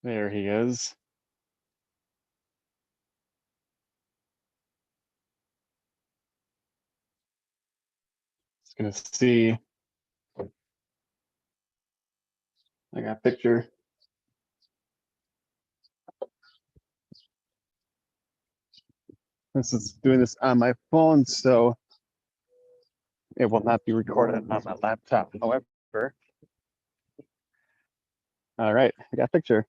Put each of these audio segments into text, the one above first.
There he is. Just gonna see. I got a picture. This is doing this on my phone, so it will not be recorded on my laptop. However, all right, I got a picture.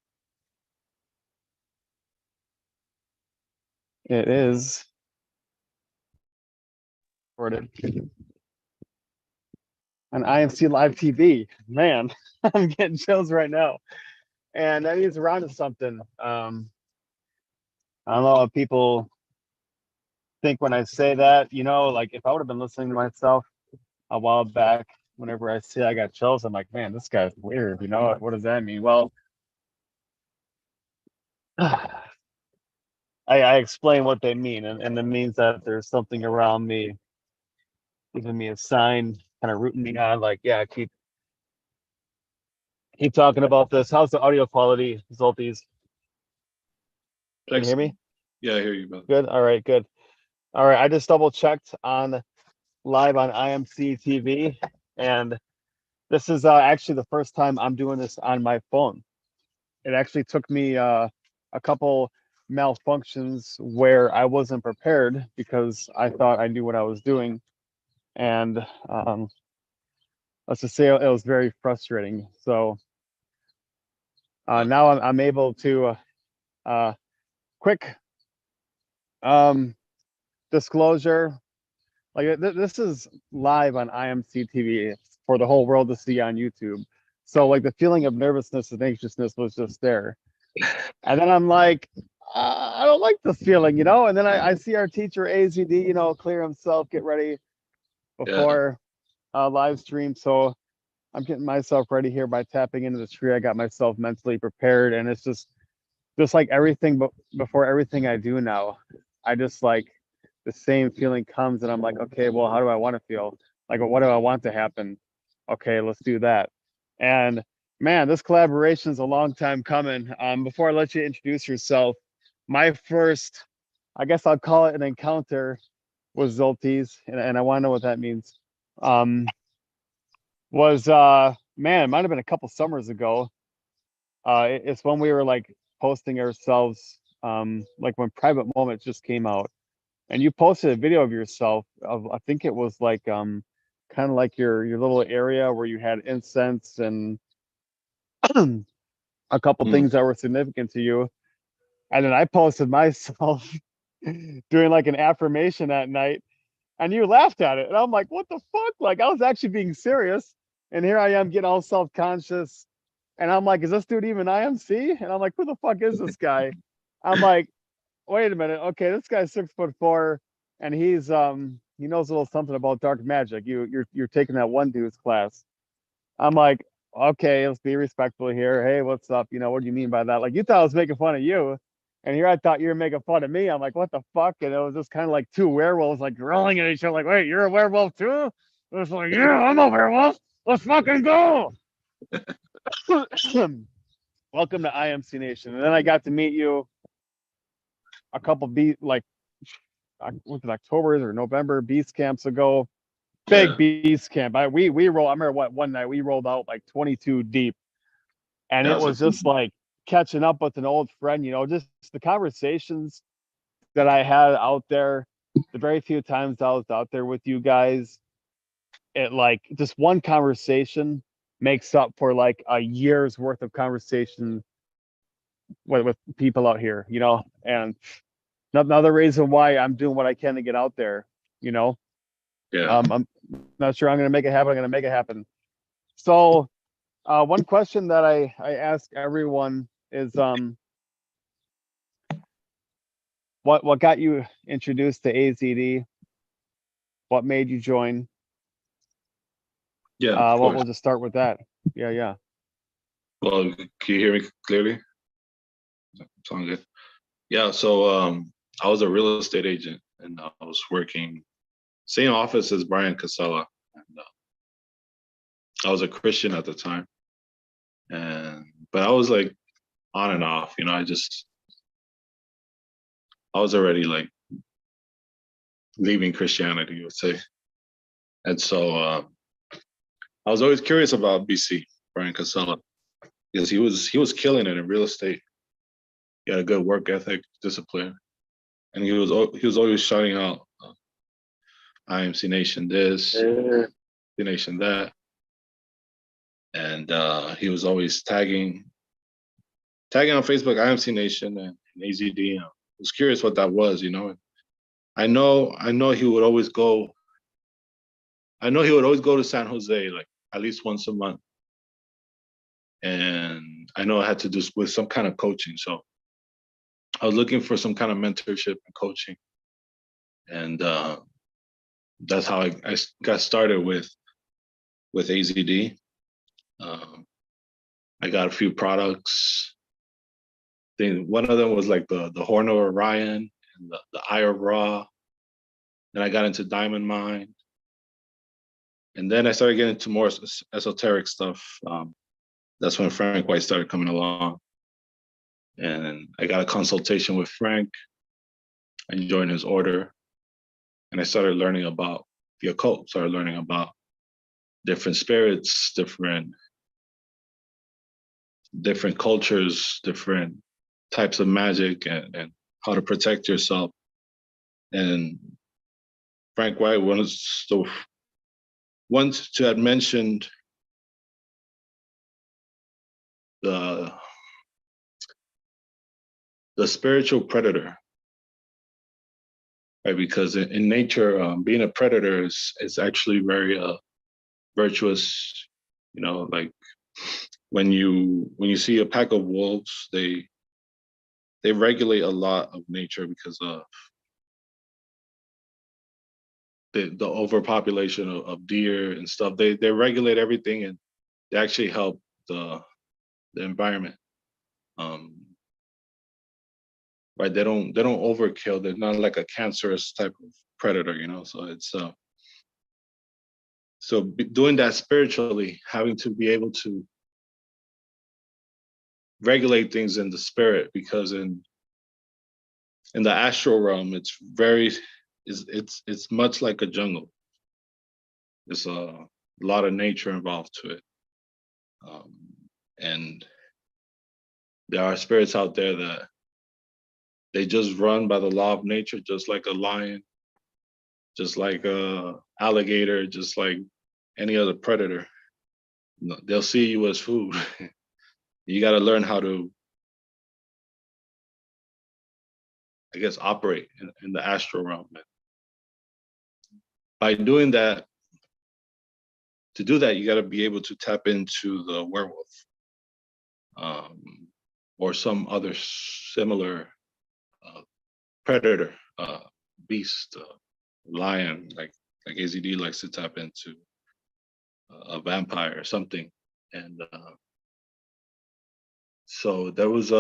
It is recorded on IMC Live TV. Man, I'm getting chills right now. And that means we're onto something. I don't know what people think when I say that, like if I would have been listening to myself a while back, whenever I say I got chills, I'm like, man, this guy's weird, what does that mean? Well, I explain what they mean, and it means that there's something around me giving me a sign, kind of rooting me on, like, yeah, keep talking about this. How's the audio quality, Xoltes? Can you hear me? Yeah, I hear you, brother. Good. All right, good. All right, I just double checked on live on IMCtv, and this is actually the first time I'm doing this on my phone. It actually took me a couple malfunctions where I wasn't prepared because I thought I knew what I was doing, and let's just say it was very frustrating. So now I'm able to quick disclosure, like this is live on IMCtv for the whole world to see on YouTube. So like the feeling of nervousness and anxiousness was just there. And then I'm like, I don't like this feeling, and then I see our teacher AZD, clear himself, get ready before live stream. So I'm getting myself ready here by tapping into the tree. I got myself mentally prepared, and it's just like everything, but before everything I do now, I just like the same feeling comes, and I'm like, okay, well, how do I want to feel? Like, what do I want to happen? Okay, let's do that. And man, this collaboration is a long time coming. Before I let you introduce yourself, my first, I guess I'll call it an encounter with Xoltes, and I want to know what that means. Was man, it might have been a couple summers ago. It's when we were like posting ourselves, like when Private Moments just came out, and you posted a video of yourself of, I think it was like kind of like your little area where you had incense and a couple things that were significant to you. And then I posted myself doing like an affirmation that night, and you laughed at it. And I'm like, what the fuck? Like, I was actually being serious. And here I am getting all self-conscious. And I'm like, is this dude even IMC? And I'm like, who the fuck is this guy? I'm like, wait a minute. Okay, this guy's 6'4", and he's he knows a little something about dark magic. You're taking that one dude's class. I'm like, okay, let's be respectful here. Hey, what's up? What do you mean by that? Like, you thought I was making fun of you, and here I thought you were making fun of me. I'm like, what the fuck? And it was just kind of like two werewolves like growling at each other, like, wait, you're a werewolf too? It was like, yeah, I'm a werewolf. Let's fucking go. Welcome to IMC Nation. And then I got to meet you a couple was it October or November beast camps ago. Big beast camp. We roll. I remember one night we rolled out like 22 deep, and it was just like catching up with an old friend. Just the conversations that I had out there. The very few times I was out there with you guys, it like just one conversation makes up for like a year's worth of conversation with people out here. And another reason why I'm doing what I can to get out there. I'm not sure I'm going to make it happen. I'm going to make it happen. So one question that I ask everyone is, what got you introduced to AZD? What made you join? Yeah. We'll just start with that. Yeah. Well, can you hear me clearly? Sound good. Yeah. So I was a real estate agent, and I was working same office as Brian Casella. And, I was a Christian at the time, but I was like on and off. You know, I was already like leaving Christianity, you would say. And so I was always curious about BC, Brian Casella, because he was killing it in real estate. He had a good work ethic, discipline, and he was always shouting out IMC Nation this, IMC Nation that, and he was always tagging on Facebook IMC Nation and AZD. I was curious what that was, you know. I know he would always go. I know he would always go to San Jose like at least once a month, and I know it had to do with some kind of coaching. So I was looking for some kind of mentorship and coaching, and that's how I got started with AZD. I got a few products. One of them was like the Horn of Orion and the Eye of Ra. Then I got into Diamond Mine, and then I started getting into more esoteric stuff. That's when Frank White started coming along, and I got a consultation with Frank. I joined his order, and I started learning about the occult. Started learning about different spirits, different cultures, different types of magic, and how to protect yourself. And Frank White was the one to have mentioned the spiritual predator, right? Because in nature, being a predator is actually very virtuous. You know, like when you see a pack of wolves, they regulate a lot of nature because of the overpopulation of deer and stuff. They regulate everything, and they actually help the environment. Right? They don't overkill. They're not like a cancerous type of predator, you know. So it's doing that spiritually, having to be able to regulate things in the spirit, because in the astral realm, it's much like a jungle. There's a lot of nature involved to it, and there are spirits out there that they just run by the law of nature, just like a lion, just like a alligator, just like any other predator. They'll see you as food. You got to learn how to, I guess, operate in the astral realm. By doing that, to do that, you got to be able to tap into the werewolf, or some other similar predator, beast, lion, like AZD likes to tap into, a vampire or something. And so there was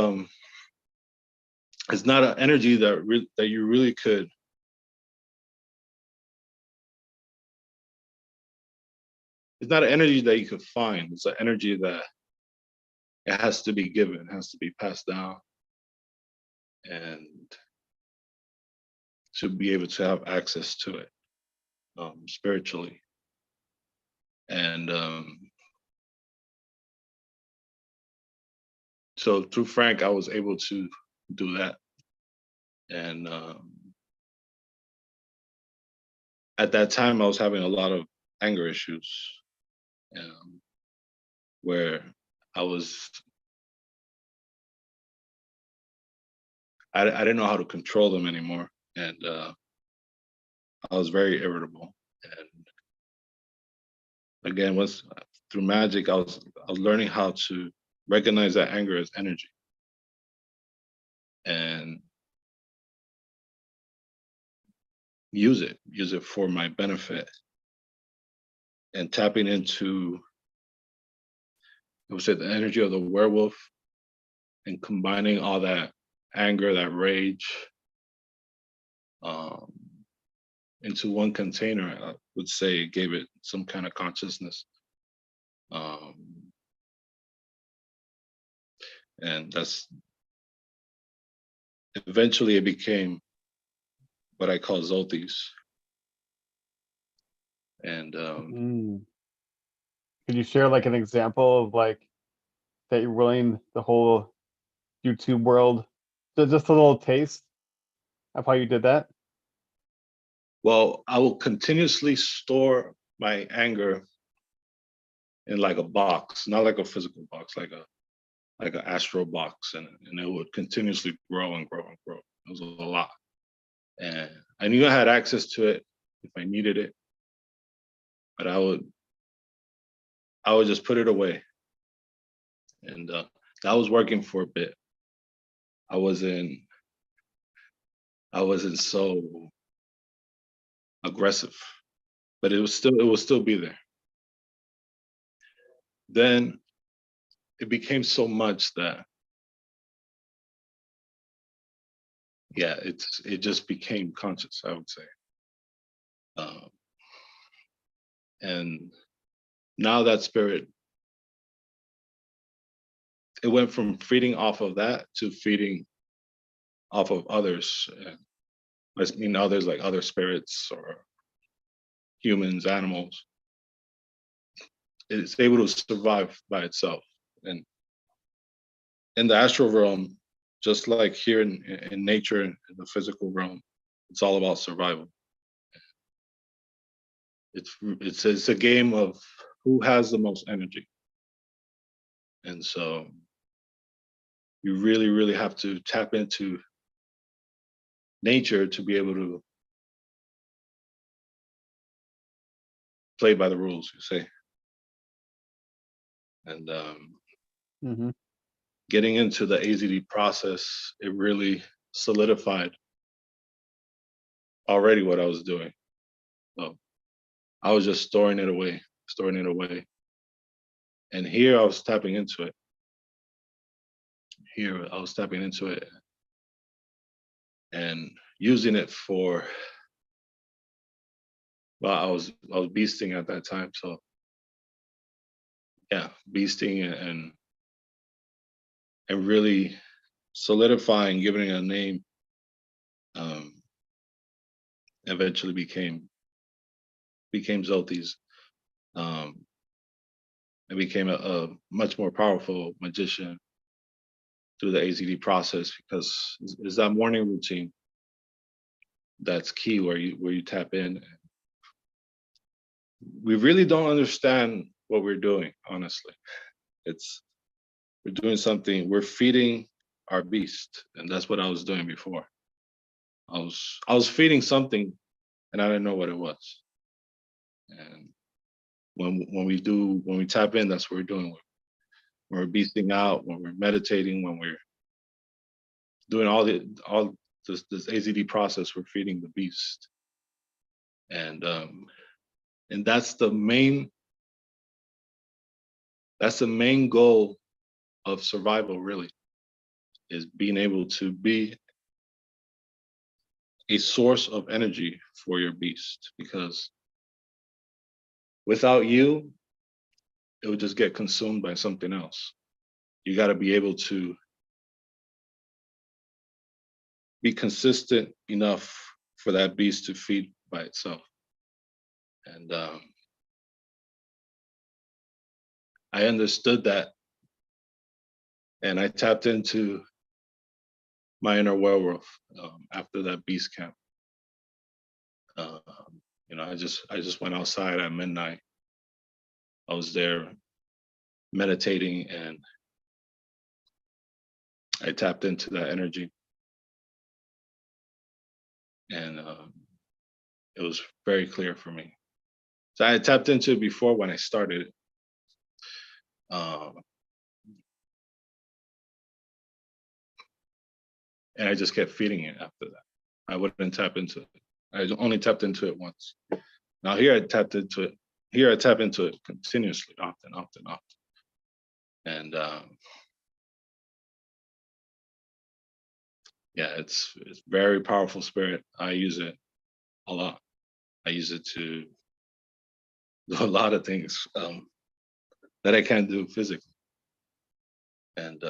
it's not an energy that you really could. It's not an energy that you could find. It's an energy that it has to be given, has to be passed down, and to be able to have access to it spiritually. And so through Frank, I was able to do that. And at that time, I was having a lot of anger issues, where I didn't know how to control them anymore, and I was very irritable. And again, once through magic, I was learning how to recognize that anger as energy, and use it for my benefit, and tapping into, I would say, the energy of the werewolf, and combining all that anger, that rage, into one container. I would say it gave it some kind of consciousness. And that's eventually it became what I call Xoltes. And Could you share like an example of like that you're willing the whole YouTube world, just a little taste of how you did that? well, I will continuously store my anger in like a box, not like a physical box, like an astral box, and it would continuously grow and grow and grow. It was a lot, and I knew I had access to it if I needed it, but I would just put it away, and that was working for a bit. I wasn't so aggressive, but it will still be there. Then it became so much that yeah, it just became conscious, I would say. Um, and now that spirit, it went from feeding off of that to feeding off of others. I mean others like other spirits or humans, animals. It's able to survive by itself. And in the astral realm, just like here in nature, in the physical realm, it's all about survival. It's a game of who has the most energy. And so you really, really have to tap into nature to be able to play by the rules, you say. And Mm-hmm. getting into the AZD process, it really solidified already what I was doing. So I was just storing it away. And here I was tapping into it. Here I was tapping into it and using it for, well, I was beasting at that time. So yeah, beasting and really solidifying, giving it a name, eventually became Xoltes. I became a much more powerful magician through the AZD process because it's that morning routine that's key where you tap in. We really don't understand what we're doing, honestly. We're doing something, we're feeding our beast, and that's what I was doing before. I was feeding something and I didn't know what it was. And when we tap in, that's what we're doing. When we're beasting out, when we're meditating, when we're doing all this AZD process, we're feeding the beast. And that's the main goal of survival, really, is being able to be a source of energy for your beast, because without you, it would just get consumed by something else. You got to be able to be consistent enough for that beast to feed by itself. And I understood that, and I tapped into my inner werewolf after that beast camp. I just went outside at midnight. I was there meditating, and I tapped into that energy, and it was very clear for me. So I had tapped into it before when I started. And I just kept feeding it after that. I wouldn't tap into it. I only tapped into it once. Now here I tapped into it. Here I tap into it continuously, often. And yeah, it's very powerful spirit. I use it a lot. I use it to do a lot of things that I can't do physically. And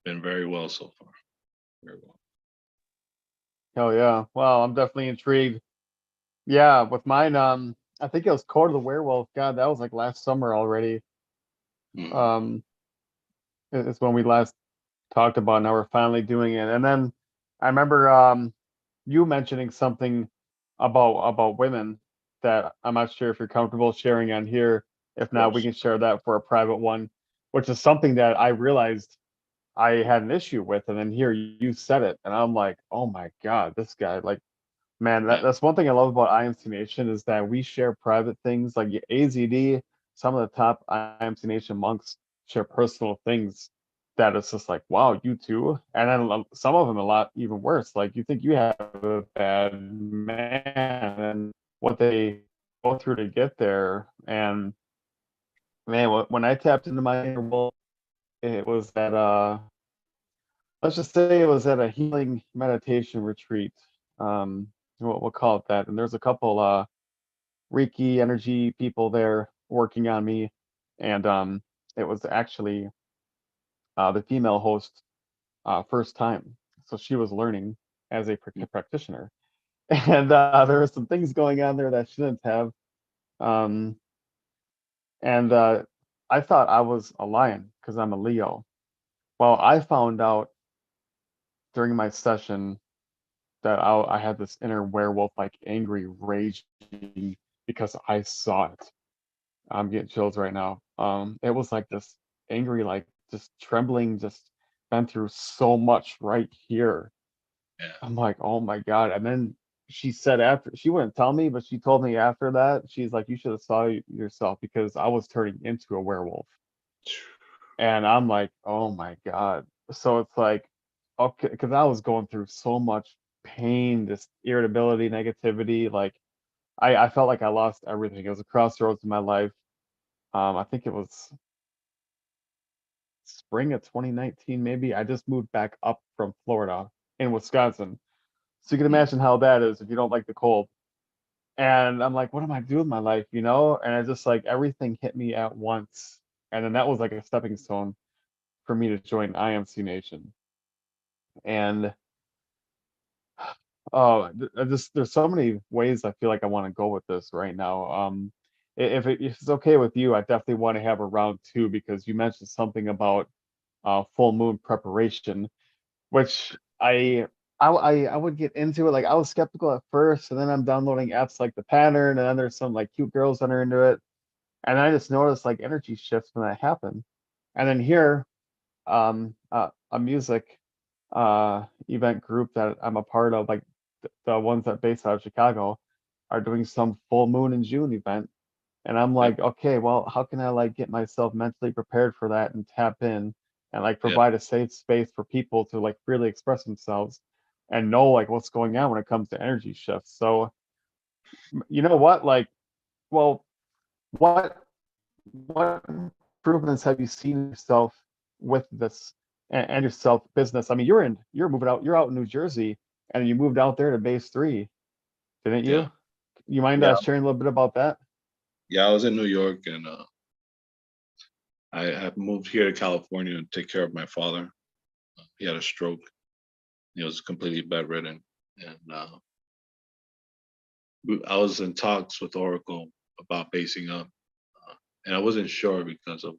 been very well so far. Very well. Oh yeah. Well, I'm definitely intrigued. Yeah, with mine, I think it was Court of the Werewolf. God, that was like last summer already. Mhm. Um, it's when we last talked about. Now we're finally doing it. And then I remember you mentioning something about women that I'm not sure if you're comfortable sharing on here. If Of not, we course. can share that for a private one, which is something that I realized I had an issue with. And then here you said it, and I'm like, oh my God, this guy, like, man, Yeah. that's one thing I love about IMC Nation is that we share private things like AZD. Some of the top IMC Nation monks share personal things that it's just like, wow, you too. And then some of them a lot even worse. Like you think you have a bad man and what they go through to get there. And man, when I tapped into my inner world, it was at let's just say it was at a healing meditation retreat. Um, we'll call it that. And there's a couple Reiki energy people there working on me, and it was actually the female host first time, so she was learning as a practitioner, and there were some things going on there that she didn't have, um, and I thought I was a lion because I'm a Leo. Well, I found out during my session that I had this inner werewolf, like angry rage, because I saw it. I'm getting chills right now. It was like this angry, like just trembling, just been through so much right here. Yeah. I'm like, oh my God. And then she said after, she wouldn't tell me, but she told me after that, she's like, you should have saw yourself because I was turning into a werewolf. And I'm like, oh my God. So it's like, okay, because I was going through so much pain, this irritability, negativity. Like I felt like I lost everything. It was a crossroads in my life. I think it was spring of 2019, maybe. I just moved back up from Florida in Wisconsin. So you can Mm. imagine how that is if you don't like the cold. And I'm like, what am I doing with my life, you know? And I just like everything hit me at once. And then that was like a stepping stone for me to join IMC Nation. And oh, just there's so many ways I feel like I want to go with this right now. If it's okay with you, I definitely want to have a round two because you mentioned something about full moon preparation, which I would get into it. Like I was skeptical at first, and then I'm downloading apps like the Pattern, and then there's some like cute girls that are into it, and I just noticed like energy shifts when that happen. And then here, a music event group that I'm a part of, like the ones that based out of Chicago, are doing some full moon in June event, and I'm Yeah. like, okay, well, how can I like get myself mentally prepared for that and tap in and like Yeah. provide a safe space for people to like freely express themselves and know like what's going on when it comes to energy shifts. So you know what? Like, well, what what improvements have you seen yourself with this and yourself business? I mean, you're moving out, you're out in New Jersey and you moved out there to base three, didn't Yeah. you? You mind Yeah. sharing a little bit about that? Yeah. I was in New York and I moved here to California to take care of my father. He had a stroke. He was completely bedridden. And I was in talks with Oracle about basing up. And I wasn't sure because of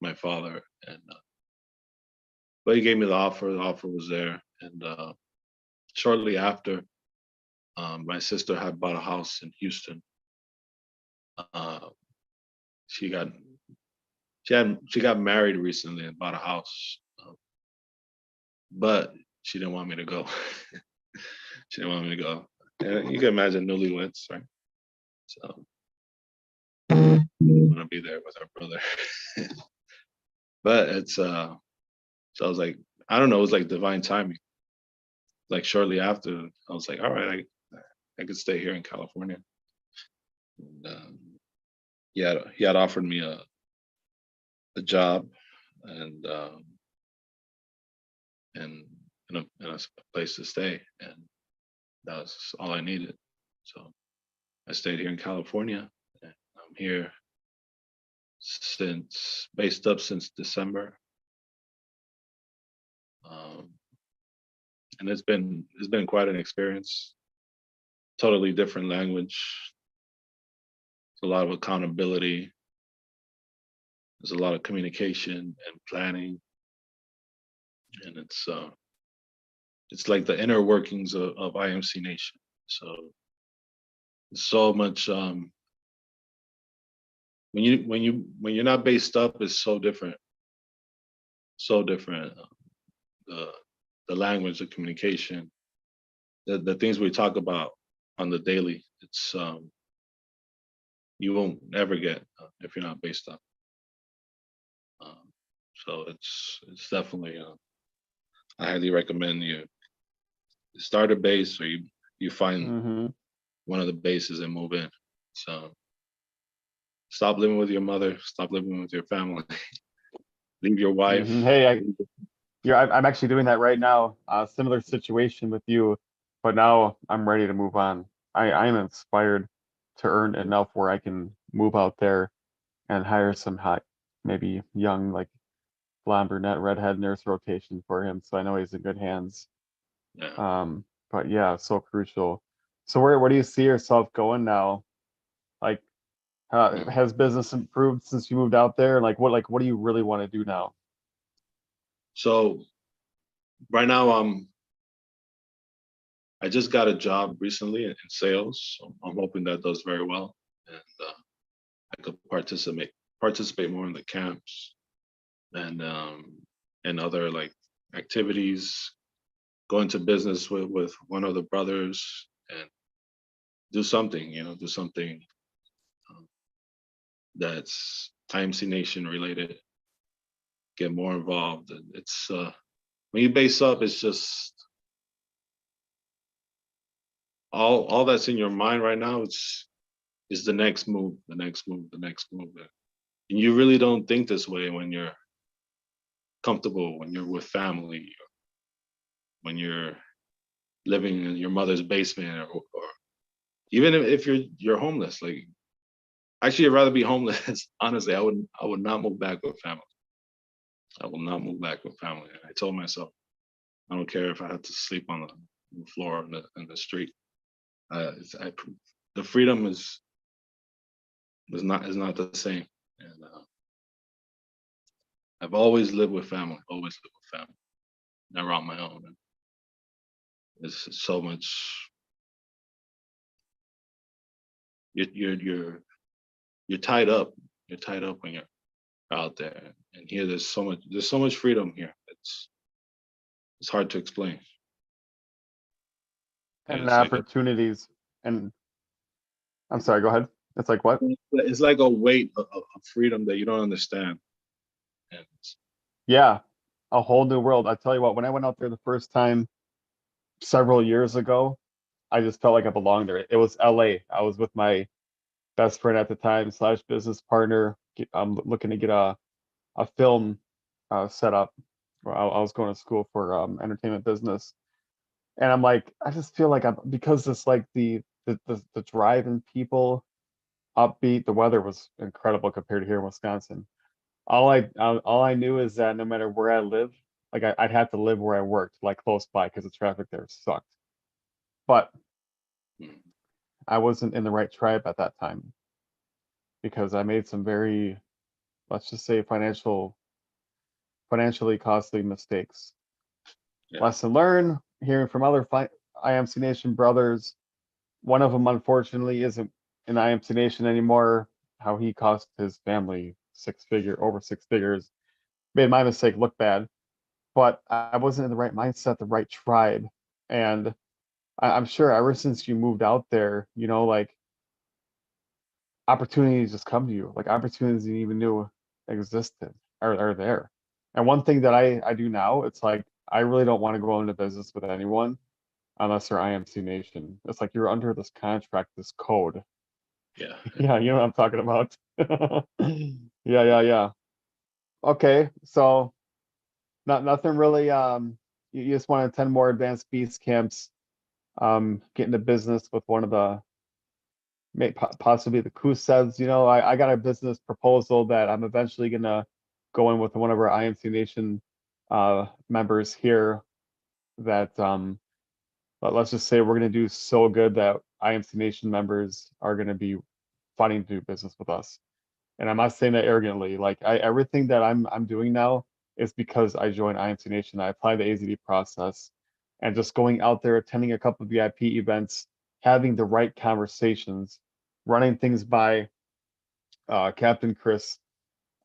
my father. And but he gave me the offer. The offer was there. And shortly after, my sister had bought a house in Houston. Uh, she got she got married recently and bought a house, but she didn't want me to go. She didn't want me to go. And you can imagine newlyweds, right? So I want to be there with her brother. But it's so I was like, I don't know, it was like divine timing. Like shortly after, I was like, all right, I could stay here in California. And, he had offered me a job and and in a place to stay, and that was all I needed. So I stayed here in California, and I'm here since based up since December. And it's been quite an experience. Totally different language. It's a lot of accountability. There's a lot of communication and planning, and it's like the inner workings of IMC Nation. So so much when you're not based up, it's so different. So different. The language, the communication, the things we talk about on the daily, it's you won't ever get if you're not based up. So it's definitely I highly recommend you start a base, or you find one of the bases and move in. So stop living with your mother, stop living with your family, leave your wife. Hey, I'm actually doing that right now. Similar situation with you, but now I'm ready to move on. I am inspired to earn enough where I can move out there and hire some hot, maybe young, like blonde, brunette, redhead nurse rotation for him, so I know he's in good hands. Yeah. But yeah, so crucial. So where do you see yourself going now? Like, has business improved since you moved out there? What do you really want to do now? So right now I just got a job recently in sales. So I'm hoping that does very well, and I could participate more in the camps and other like activities. Go into business with one of the brothers and do something, do something that's IMC Nation related. Get more involved. And it's when you base up, it's just all that's in your mind right now. Is the next move, the next move, the next move. And you really don't think this way when you're comfortable, when you're with family, when you're living in your mother's basement, or even if you're homeless. Like, actually, I'd rather be homeless. Honestly, I would not move back with family. I will not move back with family. I told myself, I don't care if I have to sleep on the floor in the street. The freedom is not the same. And I've always lived with family. Always lived with family. Never on my own. And it's so much. You're tied up. You're tied up when you're out there. And here, there's so much freedom here. It's hard to explain. And And it's like opportunities. And I'm sorry, go ahead. It's like what? it's like a weight of freedom that you don't understand. And Yeah, a whole new world. I tell you what, when I went out there the first time several years ago, I just felt like I belonged there. It was LA. I was with my best friend at the time slash business partner. I'm looking to get a film set up. Well, I was going to school for entertainment business, and I'm like, I just feel like I'm because it's like the drive and people upbeat. The weather was incredible compared to here in Wisconsin. All I knew is that no matter where I live, like I'd have to live where I worked, like close by, because the traffic there sucked. But mm, I wasn't in the right tribe at that time because I made some very, let's just say, financially costly mistakes. yeah, Lesson learned, hearing from other IMC Nation brothers. One of them, unfortunately, isn't in IMC Nation anymore. How he cost his family over 6 figures. Made my mistake look bad, but I wasn't in the right mindset, the right tribe. And I'm sure ever since you moved out there, like opportunities just come to you, like opportunities you even knew existed are there. And one thing that I do now, it's like I really don't want to go into business with anyone unless they're IMC Nation. It's like you're under this contract, this code. yeah. Yeah, you know what I'm talking about. Yeah. Okay, so nothing really. You just want to attend more advanced beast camps. Get into business with one of the possibly the Kusevs. I got a business proposal that I'm eventually gonna go in with one of our IMC Nation members here that but let's just say we're going to do so good that IMC Nation members are going to be fighting to do business with us. And I'm not saying that arrogantly. Like everything that I'm doing now is because I joined IMC Nation. I applied the AZD process, and just going out there, attending a couple of VIP events, having the right conversations, running things by Captain Chris,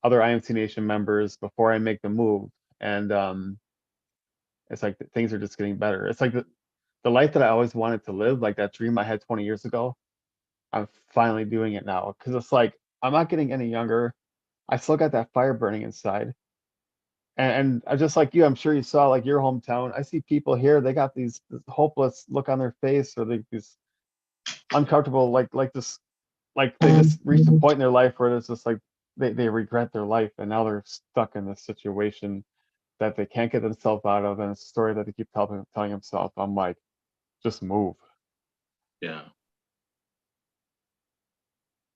other IMC Nation members before I make the move. And it's like things are just getting better. It's like the life that I always wanted to live, like that dream I had 20 years ago. I'm finally doing it now because it's like I'm not getting any younger. I still got that fire burning inside. And I just like you, I'm sure you saw like your hometown. I see people here, they got this hopeless look on their face, or these uncomfortable, like this, like they just reached a point in their life where it's just like they regret their life, and now they're stuck in this situation that they can't get themselves out of, and it's a story that they keep telling themselves. I'm like, just move. Yeah.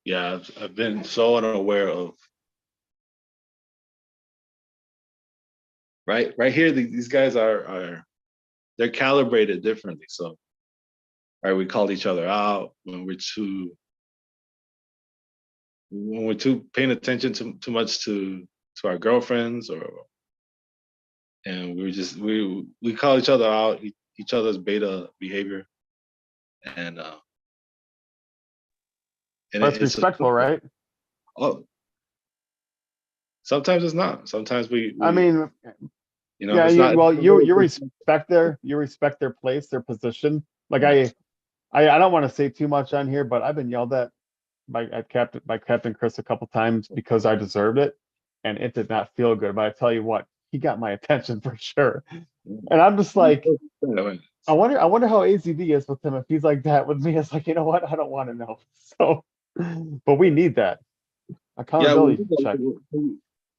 Yeah, I've been so unaware of right here. These guys are they're calibrated differently. So, right, we call each other out when we're too paying attention too much to our girlfriends, and we call each other out, each other's beta behavior, and But it's respectful, right? Oh, sometimes it's not. Sometimes I mean, yeah, it's not. well, you respect their place, their position. Like I don't want to say too much on here, but I've been yelled at by Captain Chris a couple times because I deserved it, and it did not feel good. But I tell you what, he got my attention for sure. And I'm just like, I wonder how AZD is with him if he's like that with me. It's like, you know what? I don't want to know. So, but we need that accountability check.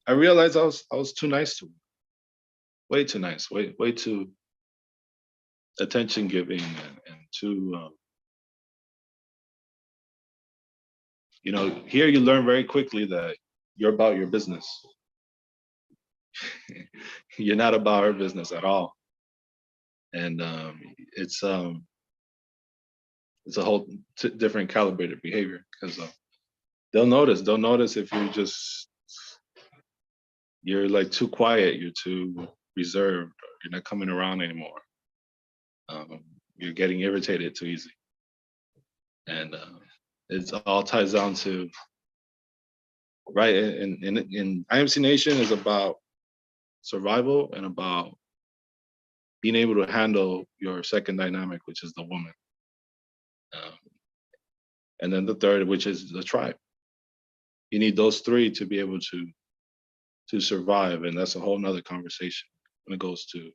I realized I was too nice to him. Way too nice. Way too attention giving, and too here you learn very quickly that you're about your business. You're not about our business at all. And it's a whole different calibrated behavior, because they'll notice if you're like too quiet, you're too reserved, you're not coming around anymore. You're getting irritated too easy. And it all ties down to, right, in IMC Nation is about survival and about being able to handle your second dynamic, which is the woman. And then the third, which is the tribe. You need those three to be able to survive, and that's a whole nother conversation when it goes to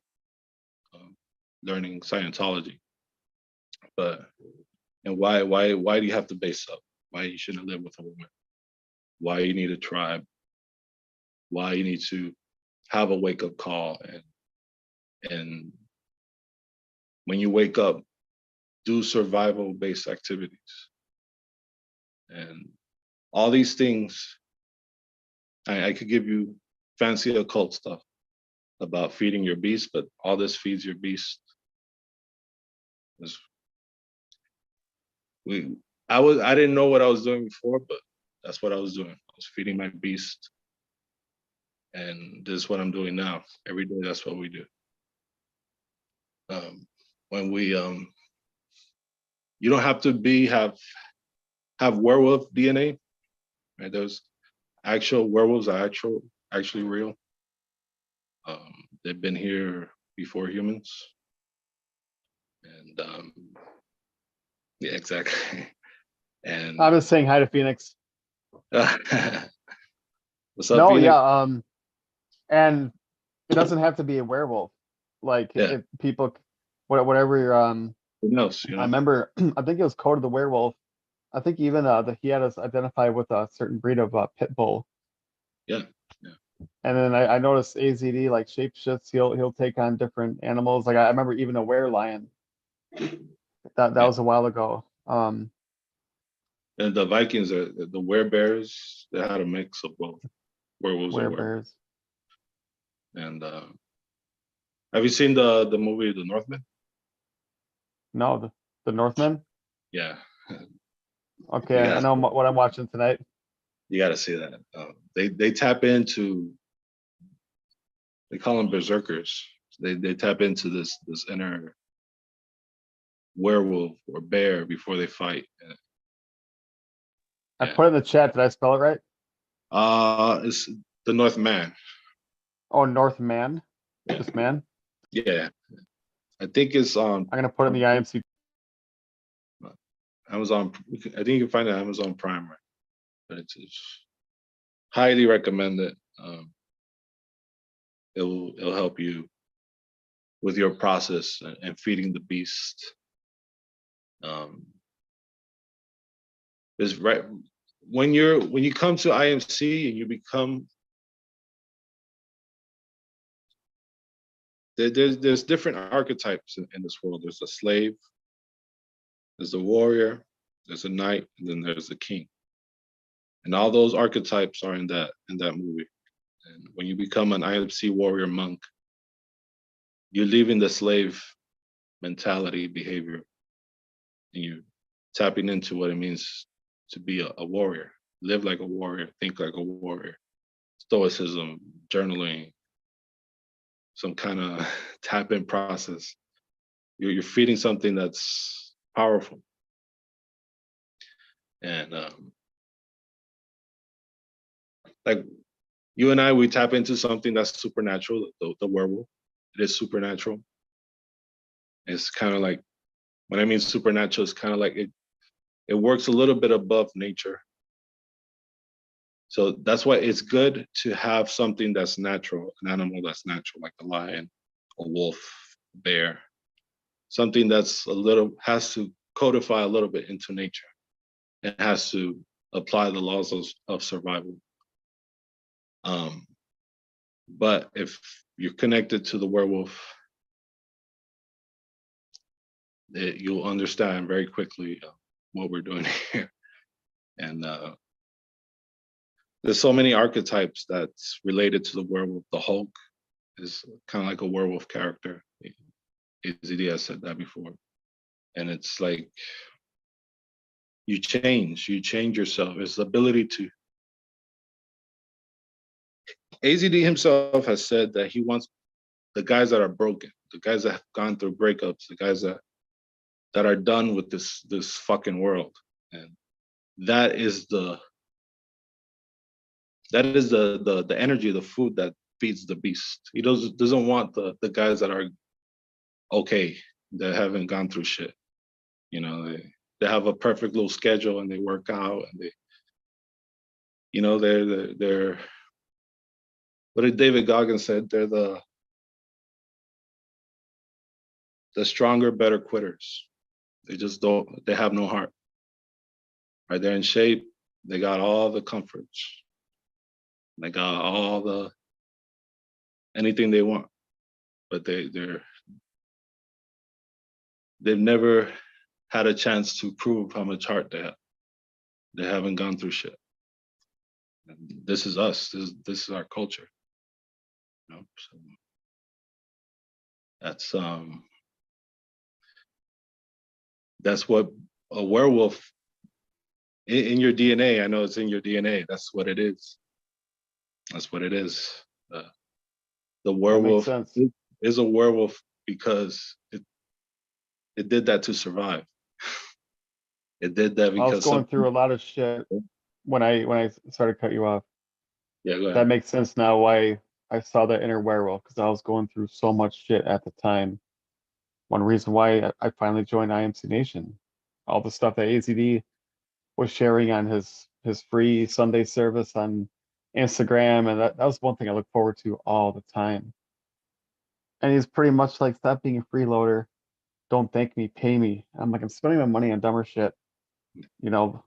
learning Scientology. And why do you have to base up? Why you shouldn't live with a woman? Why you need a tribe? Why you need to have a wake-up call, and when you wake up, do survival-based activities. And all these things, I could give you fancy occult stuff about feeding your beast, but all this feeds your beast. I didn't know what I was doing before, but that's what I was doing. I was feeding my beast. And this is what I'm doing now. Every day, that's what we do. When we you don't have to have werewolf DNA, right? Those actual werewolves are actually real. They've been here before humans. And yeah, exactly. And I'm just saying hi to Phoenix. what's up, No, Phoenix? yeah, and it doesn't have to be a werewolf. Like if people, whatever you're Who knows? I remember, I think it was Code of the Werewolf. I think even he had us identify with a certain breed of pit bull. Yeah. And then I noticed AZD like shapeshifts. He'll take on different animals. Like I remember even a were-lion. That was a while ago. And the Vikings are the werebears. They had a mix of both werewolves and Werebears. and Have you seen the movie The Northman? No, the Northman. Yeah, Okay, you I got know what I'm watching tonight. you got to see that. They tap into, they call them berserkers. They tap into this inner werewolf or bear before they fight. I Yeah. put it in the chat. Did I spell it right? It's the Northman. Oh, Northman. Yeah. Just man. Yeah. I think it's on I'm gonna put it in the IMC. Amazon. I think you can find it on Amazon Prime, right? But it's highly recommend it. It'll help you with your process and feeding the beast. Is right when you come to IMC and you become there's different archetypes in this world. There's a slave, there's a warrior, there's a knight, and then there's a king. And all those archetypes are in that movie. And when you become an IMC warrior monk, you're leaving the slave mentality behavior and you're tapping into what it means to be a warrior, live like a warrior, think like a warrior. Stoicism, journaling, some kind of tap in process. You're feeding something that's powerful. And like you and I, we tap into something that's supernatural, the werewolf. It is supernatural. It's kind of like, when I mean supernatural, it's kind of like it works a little bit above nature. So that's why it's good to have something that's natural, an animal that's natural, like a lion, a wolf, a bear, something that's has to codify a little bit into nature. It has to apply the laws of survival. But if you're connected to the werewolf, you'll understand very quickly what we're doing here. And there's so many archetypes that's related to the werewolf. The Hulk is kind of like a werewolf character. AZD has said that before. And it's like you change yourself. It's the ability to. AZD himself has said that he wants the guys that are broken, the guys that have gone through breakups, the guys that are done with this fucking world. And that is the energy, the food that feeds the beast. He doesn't want the guys that are okay, that haven't gone through shit. You know, they have a perfect little schedule and they work out and they, you know, they're what did David Goggins said? They're the stronger, better quitters. They have no heart. Right? They're in shape. They got all the comforts. They got all anything they want, but they've never had a chance to prove how much heart they have. They haven't gone through shit. And this is us. This is our culture. You know? So that's what a werewolf in your DNA. I know it's in your DNA. That's what it is. That's what it is. The werewolf is a werewolf because it did that to survive. It did that because I was going through a lot of shit when I started to cut you off. Yeah, go ahead. That makes sense now why I saw that inner werewolf, because I was going through so much shit at the time. One reason why I finally joined IMC Nation. All the stuff that AZD was sharing on his free Sunday service on Instagram, and that was one thing I look forward to all the time. And he's pretty much like, stop being a freeloader. Don't thank me, pay me. I'm like, I'm spending my money on dumber shit. You know,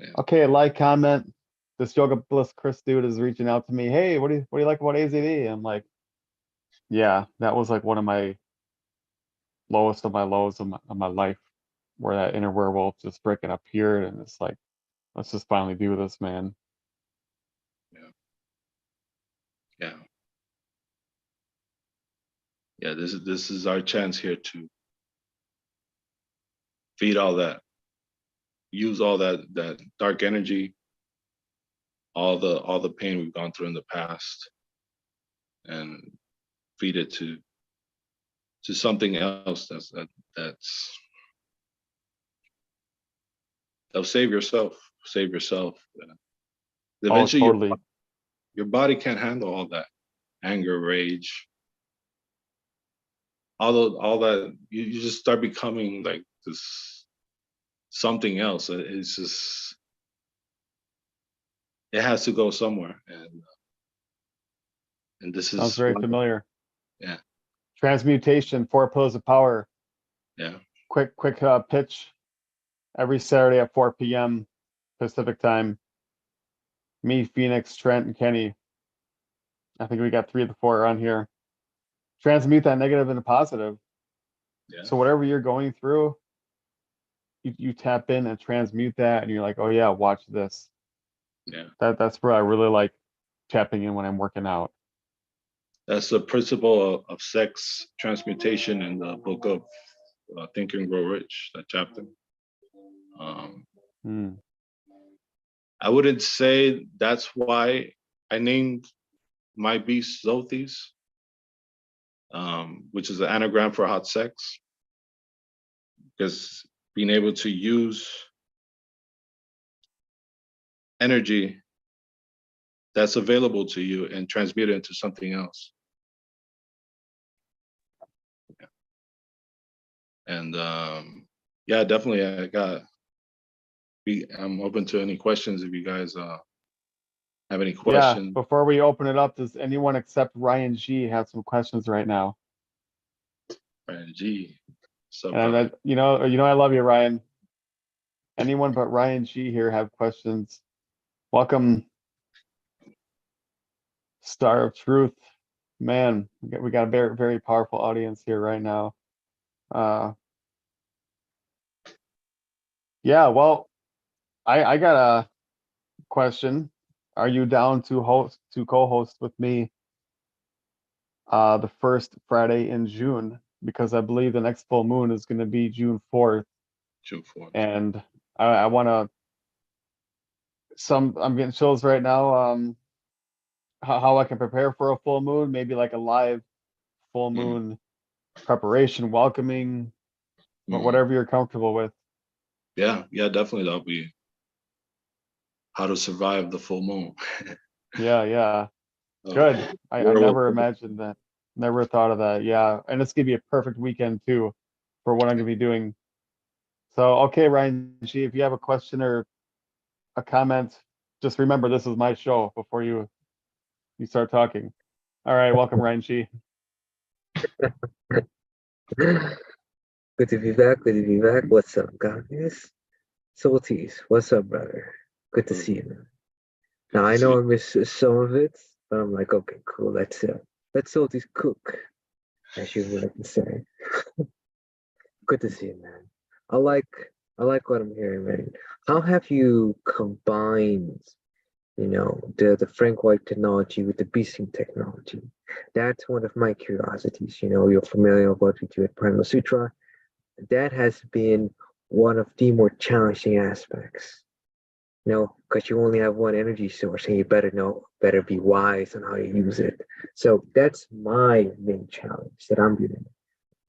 Yeah. okay, like, comment. This Yoga Bliss Chris dude is reaching out to me. Hey, what do you like about AZD? I'm like, yeah, that was like one of my lowest of my lows of my life, where that inner werewolf just freaking appeared, and it's like, let's just finally do this, man. Yeah. yeah, this is our chance here to feed all that, use all that dark energy, all the pain we've gone through in the past, and feed it to something else that's that'll save yourself. Save yourself. Oh, Eventually, totally. your body can't handle all that anger, rage, all that. You just start becoming like this something else. It's just it has to go somewhere, and this Sounds is very one. familiar. Yeah, Transmutation, 4 pillars of power. yeah, Quick pitch every Saturday at 4 p.m. Pacific time. Me, Phoenix, Trent, and Kenny. I think we got 3 of the 4 on here. Transmute that negative into positive. yeah, So whatever you're going through, you tap in and transmute that, and you're like, oh yeah, watch this. yeah. That's where I really like tapping in when I'm working out. That's the principle of sex transmutation in the book of Think and Grow Rich, that chapter. Hmm. I wouldn't say that's why I named my beast Xoltes, which is an anagram for hot sex, because being able to use energy that's available to you and transmute it into something else. And yeah, definitely, I'm open to any questions if you guys have any Yeah, questions. before we open it up, does anyone except Ryan G have some questions right now? Ryan G. So, And I love you, Ryan. Anyone but Ryan G here have questions? Welcome, Star of Truth. Man, we got a very, very powerful audience here right now. Yeah, well, I got a question. Are you down to co-host with me the first Friday in June? Because I believe the next full moon is going to be June 4th, June 4th. and I want to. I'm getting chills right now. How I can prepare for a full moon, maybe like a live full Mhm, moon preparation, welcoming, mhm. whatever you're comfortable with. Yeah, definitely. That'll be how to survive the full moon. Yeah. Oh, Good. I werewolf. never imagined that. Never thought of that. Yeah. And it's gonna be a perfect weekend too for what I'm gonna be doing. So okay, Ryan G, if you have a question or a comment, just remember this is my show before you start talking. All right, welcome Ryan G. Good to be back. Good to be back. What's up, guys? Xoltes, what's up, brother? Good to see you, man. Now I know I missed some of it, but I'm like, okay, cool. Let Xoltes cook, as you would like to say. Good to see you, man. I like I like what I'm hearing, man. How have you combined, the Frank White technology with the beasting technology? That's one of my curiosities. You're familiar with what we do at Primal Sutra. That has been one of the more challenging aspects. Because you only have one energy source and you better be wise on how you use it. So that's my main challenge that I'm doing.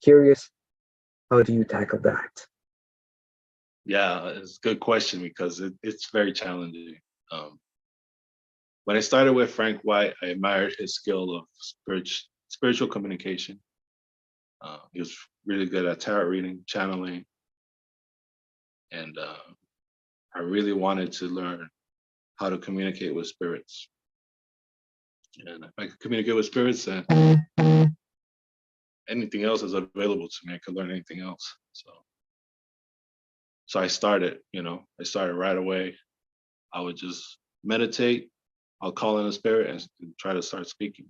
Curious, how do you tackle that? Yeah, it's a good question because it's very challenging. Um, when I started with Frank White, I admired his skill of spiritual communication. He was really good at tarot reading, channeling, and I really wanted to learn how to communicate with spirits. And if I could communicate with spirits, then anything else is available to me. I could learn anything else. So I started. I started right away. I would just meditate. I'll call in a spirit and try to start speaking.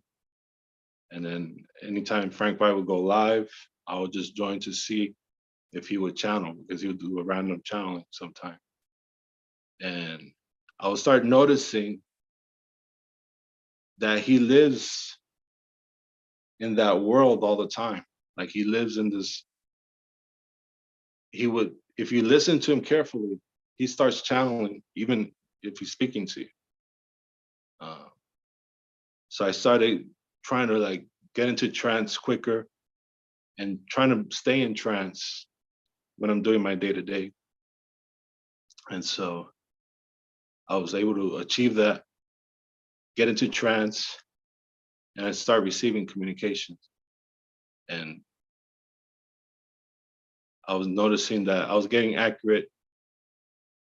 And then anytime Frank White would go live, I would just join to see if he would channel because he would do a random channeling sometime. And I would start noticing that he lives in that world all the time. Like he lives in this, if you listen to him carefully, he starts channeling, even if he's speaking to you. So I started trying to like get into trance quicker and trying to stay in trance when I'm doing my day-to-day. And so I was able to achieve that, get into trance, and I start receiving communications. And I was noticing that I was getting accurate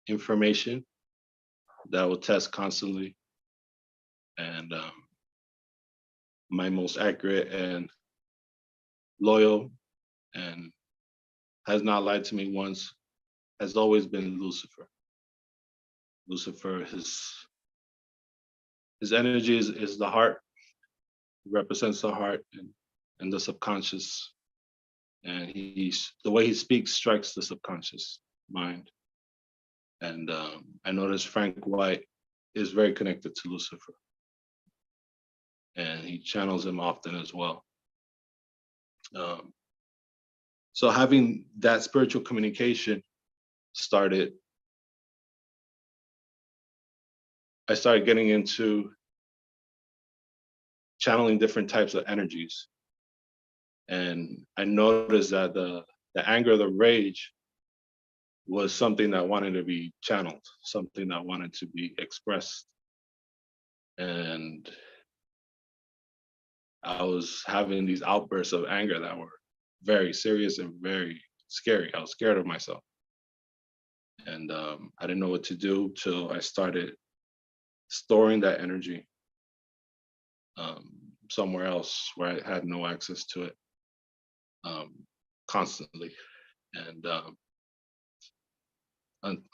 information that I would test constantly. And my most accurate and loyal and has not lied to me once has always been Lucifer. Lucifer, his energy is the heart. It represents the heart and the subconscious. And the way he speaks strikes the subconscious mind. And I noticed Frank White is very connected to Lucifer. And he channels him often as well. So having that spiritual communication I started getting into channeling different types of energies. And I noticed that the anger, the rage was something that wanted to be channeled, something that wanted to be expressed. And I was having these outbursts of anger that were very serious and very scary. I was scared of myself. And I didn't know what to do till I started storing that energy somewhere else where I had no access to it constantly. And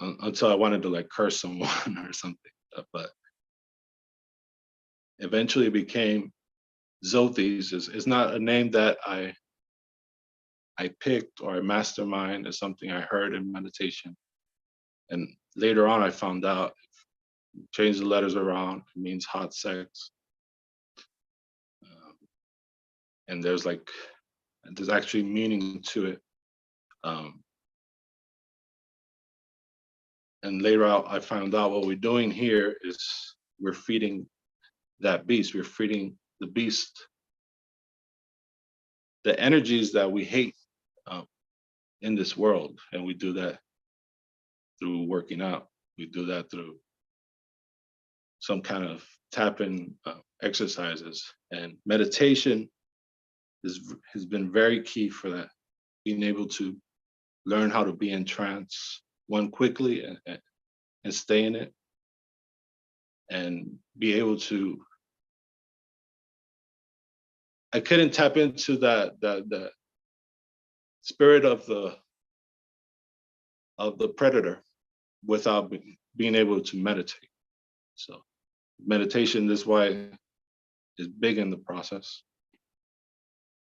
until I wanted to like curse someone or something. But eventually it became Xoltes. Is not a name that I picked or I mastermind. It's something I heard in meditation. And later on I found out, change the letters around, it means hot sex. And there's actually meaning to it. And later out, I found out what we're doing here is we're feeding that beast. We're feeding the beast the energies that we hate in this world. And we do that through working out. We do that through some kind of tapping exercises. And meditation has been very key for that. Being able to learn how to be in trance, one quickly and stay in it, and be able to. I couldn't tap into that spirit of the predator without being able to meditate. So meditation is why is big in the process.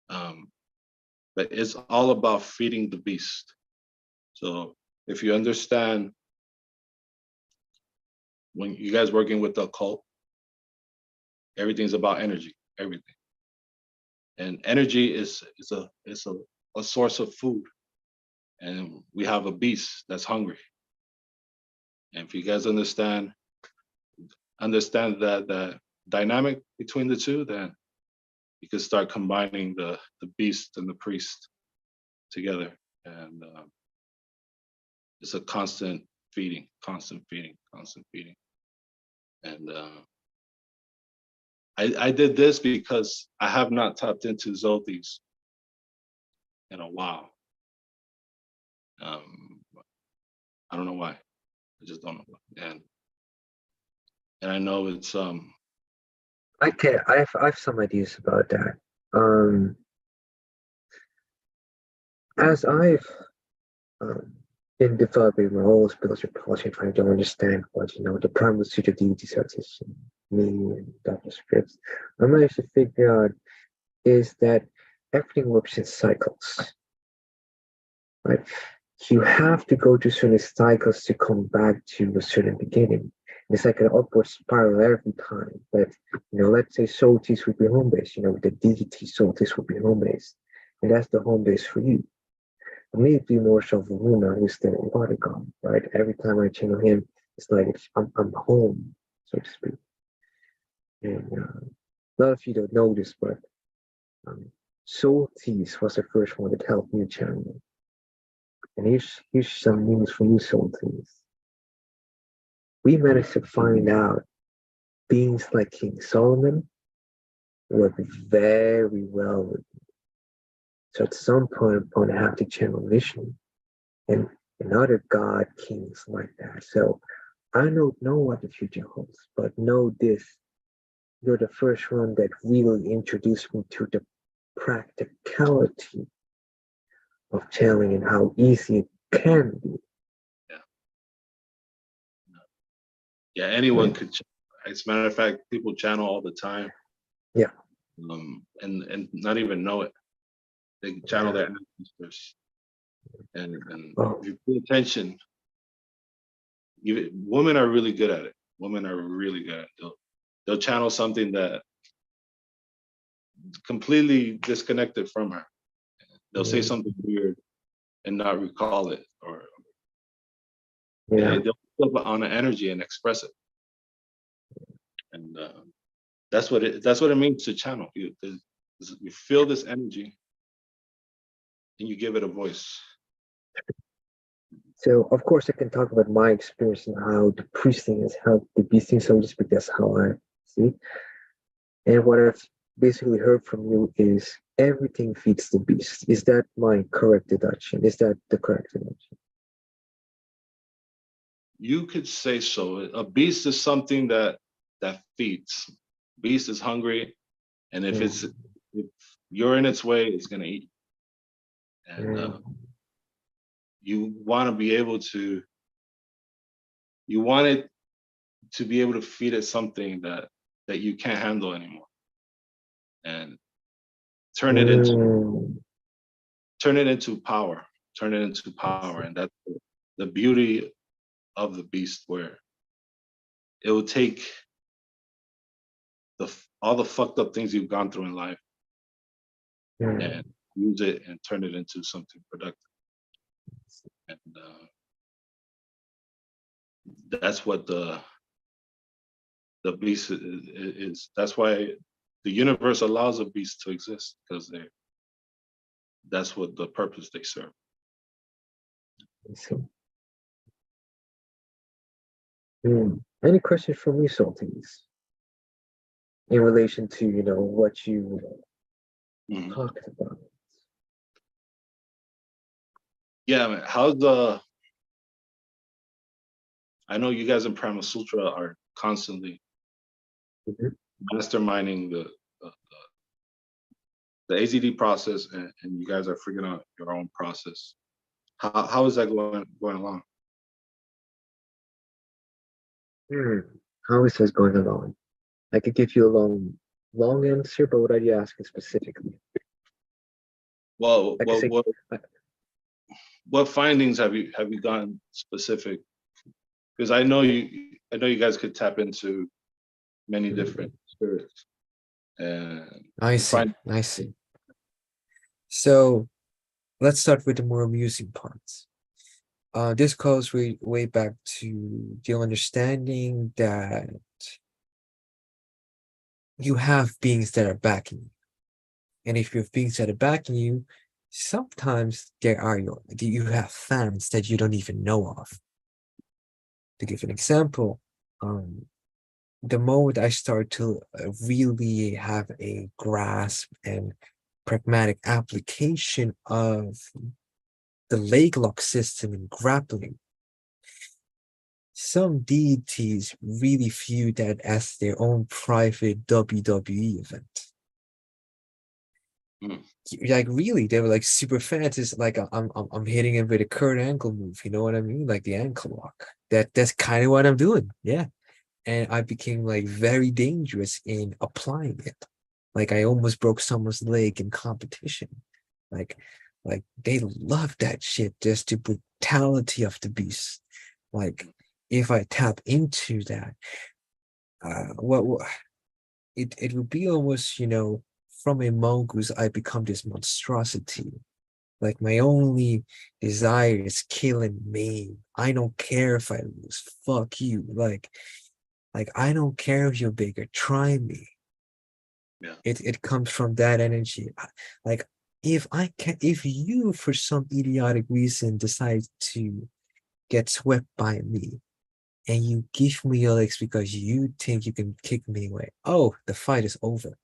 But it's all about feeding the beast. So if you understand, when you guys working with the occult, everything's about energy, everything. And energy is a source of food. And we have a beast that's hungry. And if you guys understand that dynamic between the two, then you can start combining the beast and the priest together. And it's a constant feeding. And I did this because I have not tapped into Xoltes in a while. I don't know why. I just don't know why. And I know it's I have some ideas about that. As I've been developing my own spiritual policy, trying to understand what the primal suit of deities are teaching me and Dr. Scripts, I managed to figure out is that everything works in cycles. Right? You have to go to certain cycles to come back to a certain beginning. It's like an upward spiral every time. But let's say Xoltes would be home base. The deity Xoltes would be home base, and that's the home base for you. Immediately more so for Luna, who's the bodyguard, right? Every time I channel him, it's like I'm home, so to speak. And a lot of you don't know this, but Xoltes was the first one that helped me channel. And here's some news from you, Xoltes. We managed to find out beings like King Solomon work very well with me. So at some point, I'm going to have to channel Vishnu and other god kings like that. So I don't know what the future holds, but know this. You're the first one that really introduced me to the practicality of channeling and how easy it can be. Yeah, anyone could. As a matter of fact, people channel all the time. Yeah. And not even know it. They channel their ancestors. And if you pay attention, women are really good at it. Women are really good at it. They'll channel something that completely disconnected from her. They'll say something weird and not recall it, or they'll pick up on the energy and express it. And that's what it means to channel. You feel this energy and you give it a voice. So of course I can talk about my experience and how the priesting has helped the beasting, so to speak. That's how I see. And what I've basically heard from you is everything feeds the beast. Is that my correct deduction? Is that the correct deduction? You could say so. A beast is something that feeds. Beast is hungry, and if you're in its way, it's gonna eat. And you want to be able to. You want it to be able to feed it something that you can't handle anymore, and turn it into power. Turn it into power, and that's the beauty of the beast, where it will take all the fucked up things you've gone through in life and use it and turn it into something productive. And that's what the beast is. That's why the universe allows a beast to exist, because that's what the purpose they serve. Any questions from you, Xoltes, in relation to what you talked about? Yeah, man. I know you guys in Prima Sutra are constantly masterminding the AZD process, and you guys are figuring out your own process. How is that going along? How is this going along? I could give you a long answer, but what are you asking specifically? Well, what findings have you gotten specific? Because I know you guys could tap into many different spirits. And I see. So let's start with the more amusing parts. This goes way back to the understanding that you have beings that are backing you. And if you have beings that are backing you, sometimes you have fans that you don't even know of. To give an example, the moment I start to really have a grasp and pragmatic application of the leg lock system in grappling, some deities really view that as their own private WWE event. Like really, they were like super fans. It's like I'm hitting him with a Kurt Angle move. You know what I mean? Like the ankle lock. That's kind of what I'm doing. Yeah. And I became like very dangerous in applying it. Like I almost broke someone's leg in competition. Like they love that shit, just the brutality of the beast. Like if I tap into that, what it would be almost, from a mongoose, I become this monstrosity. Like my only desire is kill and maim. I don't care if I lose. Fuck you. Like I don't care if you're bigger. Try me. Yeah. It comes from that energy. Like if you for some idiotic reason decide to get swept by me, and you give me your legs because you think you can kick me away. Oh, the fight is over.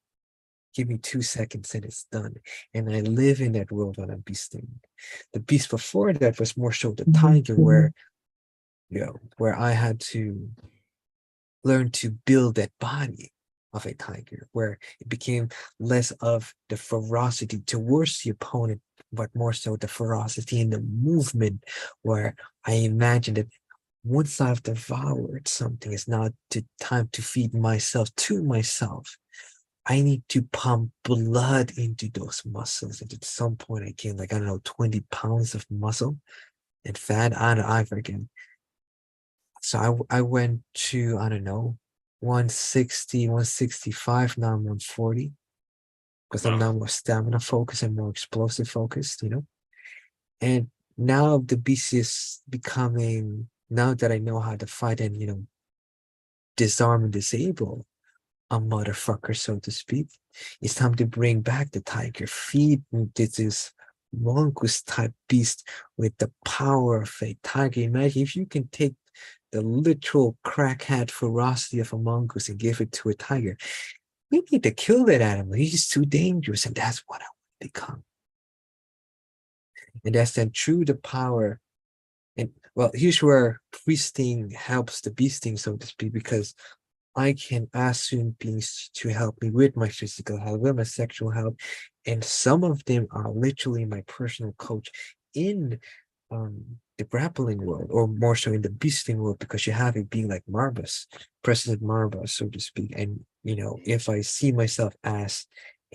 Give me 2 seconds and it's done. And I live in that world when I'm beasting. The beast before that was more so the tiger, where where I had to learn to build that body of a tiger, where it became less of the ferocity towards the opponent, but more so the ferocity in the movement, where I imagined that once I've devoured something, it's now time to feed myself to myself. I need to pump blood into those muscles. And at some point, I gained, like, I don't know, 20 pounds of muscle and fat. I forget. So I went to, I don't know, 160, 165. Now I'm 140 because I'm now more stamina focused and more explosive focused, And now the beast is becoming, now that I know how to fight and, disarm and disable a motherfucker, so to speak, it's time to bring back the tiger, feed this mongoose type beast with the power of a tiger. Imagine if you can take the literal crackhead ferocity of a mongoose and give it to a tiger. We need to kill that animal. He's too dangerous, and that's what I want to become. And that's then through the power. And well, here's where priesting helps the beasting, so to speak, because I can ask human beings to help me with my physical health, with my sexual health, and some of them are literally my personal coach in the grappling world, or more so in the beasting world, because you have a being like Marbas, President Marbas, so to speak. And if I see myself as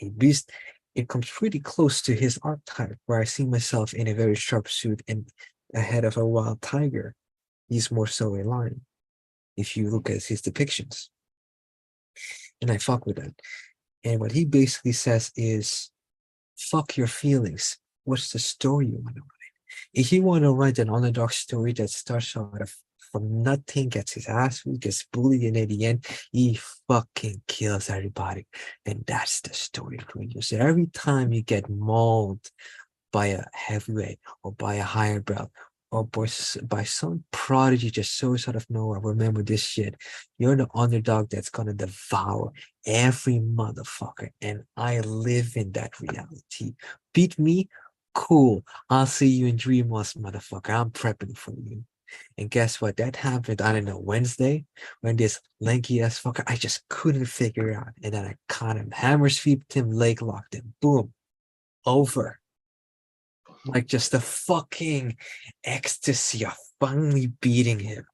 a beast, it comes pretty close to his archetype, where I see myself in a very sharp suit and ahead of a wild tiger. He's more so a lion, if you look at his depictions. And I fuck with that. And what he basically says is, fuck your feelings. What's the story you want to write? If you want to write an underdog story that starts out of from nothing, gets his ass beat, gets bullied, and at the end, he fucking kills everybody. And that's the story for you. So every time you get mauled by a heavyweight or by a higher belt, or by some prodigy just so out of nowhere, remember this shit. You're the underdog that's gonna devour every motherfucker. And I live in that reality. Beat me? Cool. I'll see you in 3 months, motherfucker. I'm prepping for you. And guess what? That happened, I don't know, Wednesday, when this lanky ass fucker, I just couldn't figure it out. And then I caught him, hammer sweeped him, leg locked him. Boom. Over. Like just the fucking ecstasy of finally beating him.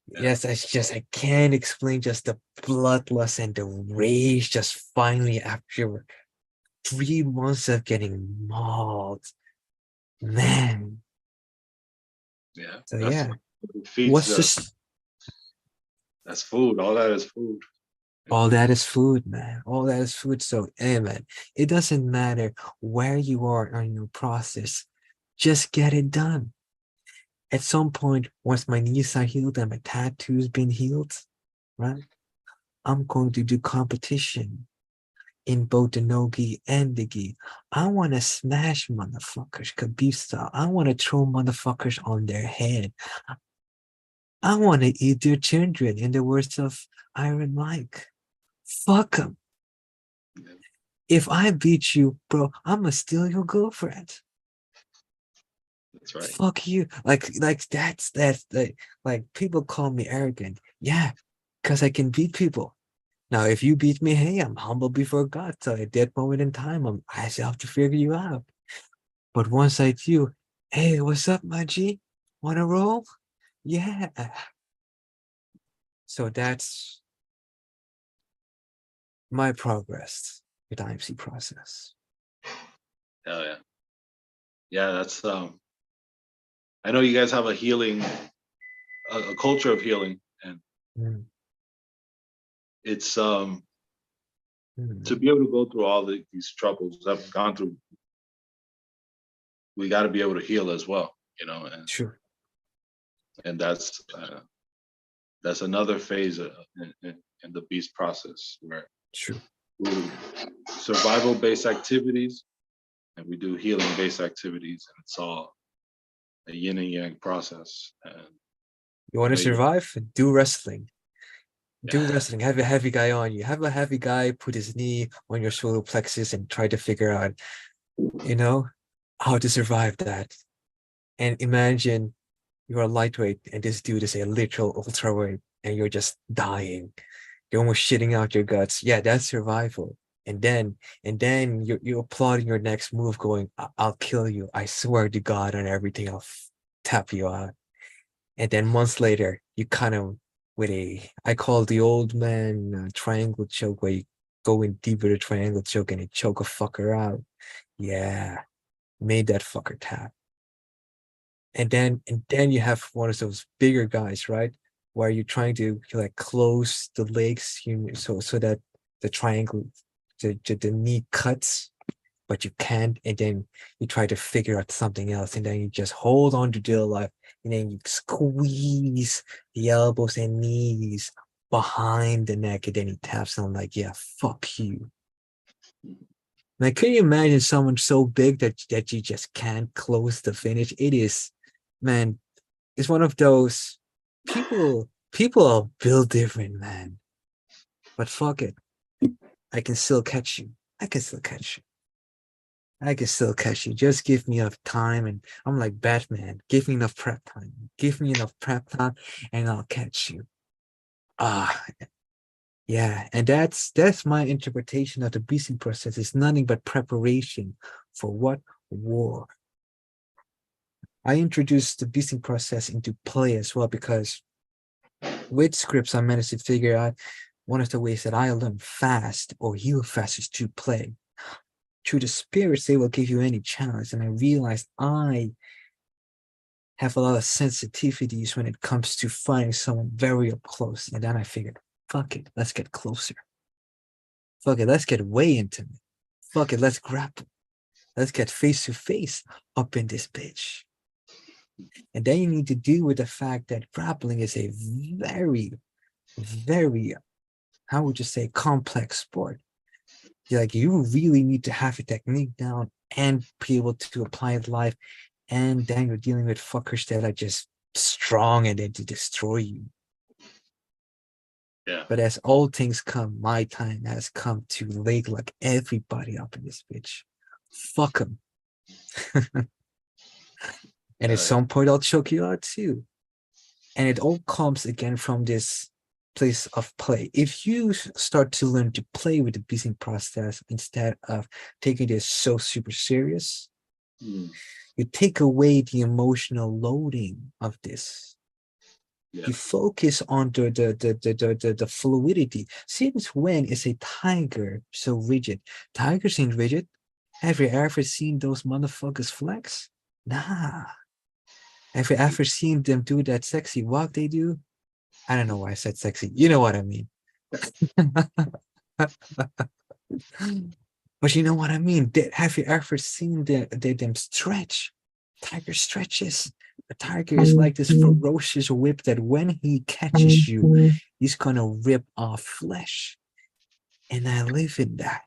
Yes, I can't explain just the bloodlust and the rage just finally after 3 months of getting mauled. Man. Yeah. So yeah. Feeds What's us. this? That's food. All that is food. All that is food, man. All that is food. So, hey, man, it doesn't matter where you are on your process. Just get it done. At some point, once my knees are healed and my tattoo's been healed, right? I'm going to do competition in both the no-gi and the gi. I want to smash motherfuckers, Khabib style. I want to throw motherfuckers on their head. I want to eat their children, in the words of Iron Mike. Fuck them. If I beat you, bro, I'm gonna steal your girlfriend. That's right. Fuck you. Like that's like people call me arrogant. Yeah, because I can beat people. Now, if you beat me, hey, I'm humble before God. So at that moment in time, I still have to figure you out. But once I do, hey, what's up, my G? Wanna roll? Yeah. So that's my progress with IMC process. Hell yeah. Yeah, that's I know you guys have a healing a culture of healing, and Mm, it's mm, to be able to go through all these troubles that I've gone through. We got to be able to heal as well, you know, true. and that's another phase in the beast process where True. we do survival based activities and we do healing based activities, and it's all a yin and yang process. And You want to know, you- survive? Do wrestling. Do yeah, wrestling. Have a heavy guy on you. Have a heavy guy put his knee on your solar plexus and try to figure out, you know, how to survive that. And imagine you're a lightweight and this dude is a literal ultraweight and you're just dying. You're almost shitting out your guts. Yeah, that's survival. And then you're applauding your next move, going, I'll kill you. I swear to God on everything, I'll tap you out. And then months later, you kind of with I call the old man triangle choke, where you go in deep with a triangle choke and you choke a fucker out. Yeah, made that fucker tap. And then you have one of those bigger guys, right? Where you're trying to like close the legs, so that the triangle, the knee cuts, but you can't, and then you try to figure out something else, and then you just hold on to dear life, and then you squeeze the elbows and knees behind the neck, and then he taps on like, yeah, fuck you. Man, can you imagine someone so big that you just can't close the finish? It is, man, it's one of those people. People are built different, man. But fuck it, I can still catch you. I can still catch you. I can still catch you. Just give me enough time, and I'm like Batman. Give me enough prep time. Give me enough prep time, and I'll catch you. Ah, yeah. And that's my interpretation of the beasting process. It's nothing but preparation for what? War. I introduced the beasting process into play as well, because with scripts, I managed to figure out one of the ways that I learn fast or heal fast is to play. Through the spirits, they will give you any challenge. And I realized I have a lot of sensitivities when it comes to finding someone very up close. And then I figured, fuck it, let's get closer. Fuck it, let's get way intimate. Fuck it, let's grapple. Let's get face to face up in this bitch. And then you need to deal with the fact that grappling is a very, very, how would you say, complex sport. Like, you really need to have a technique down and be able to apply it live. And then you're dealing with fuckers that are just strong and then to destroy you. yeah, But as all things come, my time has come to leg like everybody up in this bitch. Fuck them. And at some point, I'll choke you out too. And it all comes again from this place of play. If you start to learn to play with the beasting process instead of taking this so super serious, Mm, you take away the emotional loading of this. yeah, You focus on the fluidity. Since when is a tiger so rigid? Tigers ain't rigid. Have you ever seen those motherfuckers flex? Nah. Have you ever seen them do that sexy walk they do? I don't know why I said sexy. You know what I mean. But you know what I mean. Have you ever seen them stretch? Tiger stretches. A tiger is like this ferocious whip that when he catches you, he's gonna rip off flesh. And I live in that.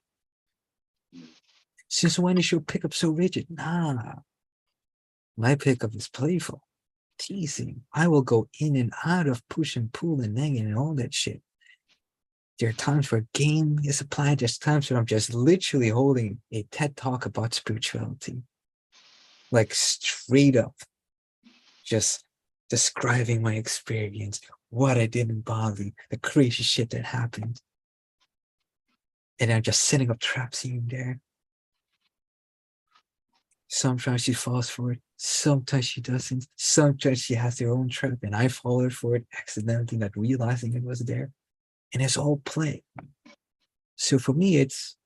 Since when is your pickup so rigid? Nah. My pickup is playful, teasing. I will go in and out of push and pull and hanging and all that shit. There are times where game is applied. There's times where I'm just literally holding a TED talk about spirituality. Like straight up, just describing my experience, what I did in Bali, the crazy shit that happened. And I'm just setting up traps here and there. Sometimes she falls for it. Sometimes she doesn't. Sometimes she has her own trap and I fall for it accidentally, not realizing it was there. And it's all play. So for me, it's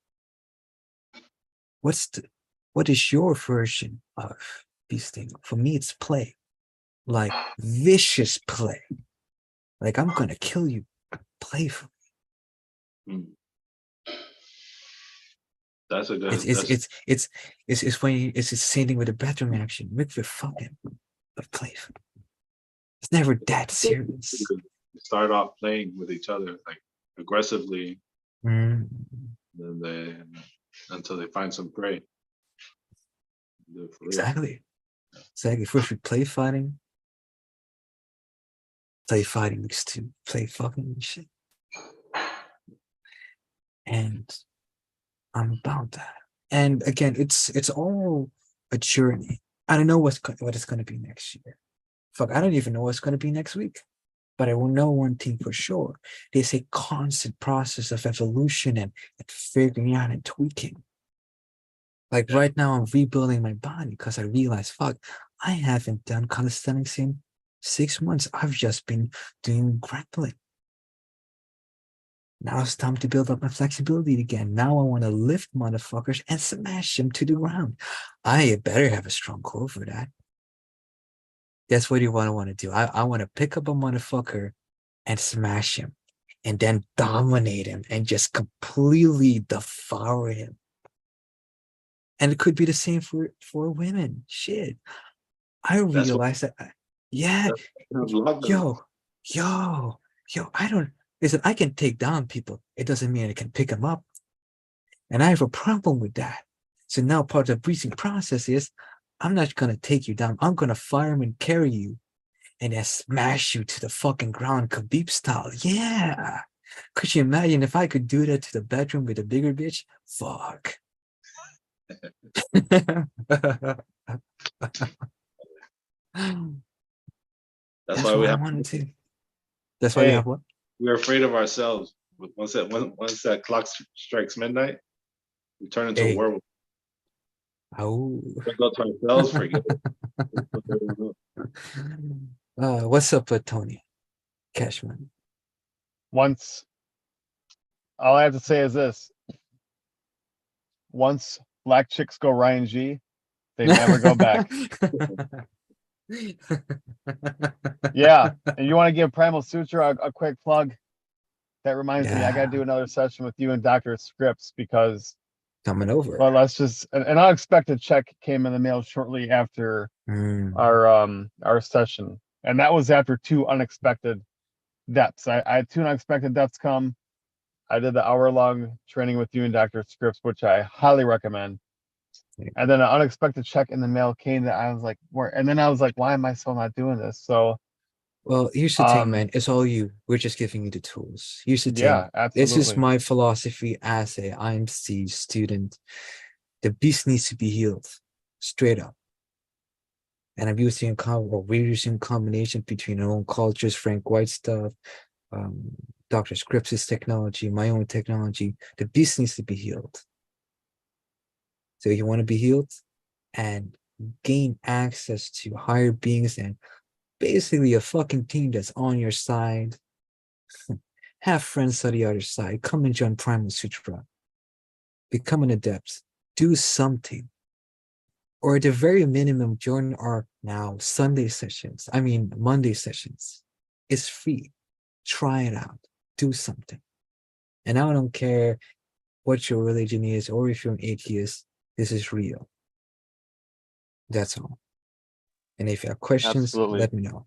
what is your version of beasting? For me, it's play. like vicious play. Like I'm gonna kill you playfully. Mm. That's a good. It's when it's the same thing with the bedroom action. With your fucking but playful. It's never that serious. Start off playing with each other like aggressively, Mm, and they until they find some prey. Do it for real. exactly. Exactly. First we play fighting. Play fighting needs to play fucking and shit. And I'm about that. And again, it's all a journey. I don't know what it's gonna be next year. Fuck, I don't even know what's gonna be next week. But I will know one thing for sure. There's a constant process of evolution and figuring out and tweaking. Like right now, I'm rebuilding my body because I realized, fuck, I haven't done calisthenics in 6 months. I've just been doing grappling. Now it's time to build up my flexibility again. Now I want to lift motherfuckers and smash them to the ground. I better have a strong core for that. That's what you want to do. I want to pick up a motherfucker and smash him and then dominate him and just completely devour him. And it could be the same for women. Shit. I realized that. Yeah. Yo, I don't listen. I can take down people. It doesn't mean I can pick them up. And I have a problem with that. So now part of the breathing process is I'm not going to take you down. I'm going to fireman carry you and then smash you to the fucking ground, Khabib style. Yeah. Could you imagine if I could do that to the bedroom with a bigger bitch? Fuck. That's why we what I have. wanted to. That's why you Hey. have what? We're afraid of ourselves. Once that clock strikes midnight, we turn into Hey. a werewolf. Oh. We go to ourselves, forget it. What's up with Tony Cashman? Once, all I have to say is this: once black chicks go Ryan G, they never go back. Yeah, and you want to give Primal Sutra a quick plug? That reminds me, I got to do another session with you and Dr. Scripps because Coming over. well, let's just an unexpected check came in the mail shortly after our session, and that was after 2 unexpected depths. I had 2 unexpected depths come. I did the hour-long training with you and Dr. Scripps, which I highly recommend. And then an unexpected check in the mail came that I was like, where? And then I was like, why am I still not doing this? So, well, here's the thing, man. It's all you. We're just giving you the tools. Here's the thing. yeah, absolutely. This is my philosophy as a IMC student. The beast needs to be healed, straight up. And I'm using we're using a combination between our own cultures, Frank White stuff, Dr. Scripps' technology, my own technology. The beast needs to be healed. So you want to be healed and gain access to higher beings and basically a fucking team that's on your side. Have friends on the other side. Come and join Primal Sutra. Become an adept. Do something. Or at the very minimum, join our now Sunday sessions. I mean, Monday sessions. It's free. Try it out. Do something. And I don't care what your religion is or if you're an atheist. This is real. That's all. And if you have questions, Absolutely. let me know.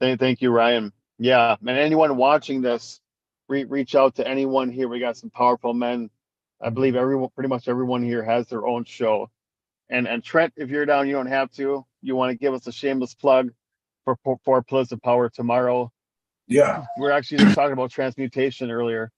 Thank you, Ryan. Yeah, and anyone watching this, reach out to anyone here. We got some powerful men. I believe pretty much everyone here has their own show. And Trent, if you're down, you don't have to. You want to give us a shameless plug for Pillars of Power tomorrow? Yeah. We're actually just talking about transmutation earlier.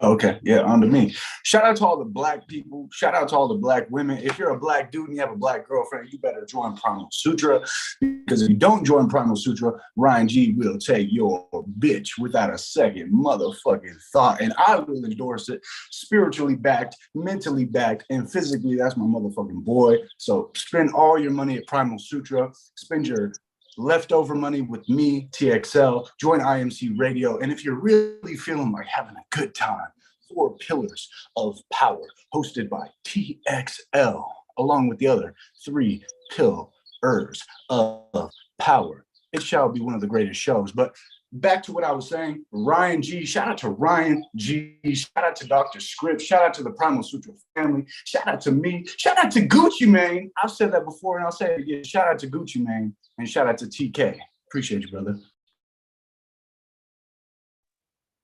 Okay, yeah, on to me. Shout out to all the black people. Shout out to all the black women. If you're a black dude and you have a black girlfriend, you better join Primal Sutra. Because if you don't join Primal Sutra, Ryan G will take your bitch without a second motherfucking thought. And I will endorse it. Spiritually backed, mentally backed, and physically, that's my motherfucking boy. So spend all your money at Primal Sutra. Spend your leftover money with me, TXL, join IMC Radio. And if you're really feeling like having a good time, 4 Pillars of Power, hosted by TXL, along with the other 3 pillars of power. It shall be one of the greatest shows. But back to what I was saying, Ryan G, shout out to Ryan G, shout out to Dr. Script, shout out to the Primal Sutra family, shout out to me, shout out to Gucci Mane. I've said that before and I'll say it again. Shout out to Gucci Mane and shout out to TK. Appreciate you, brother.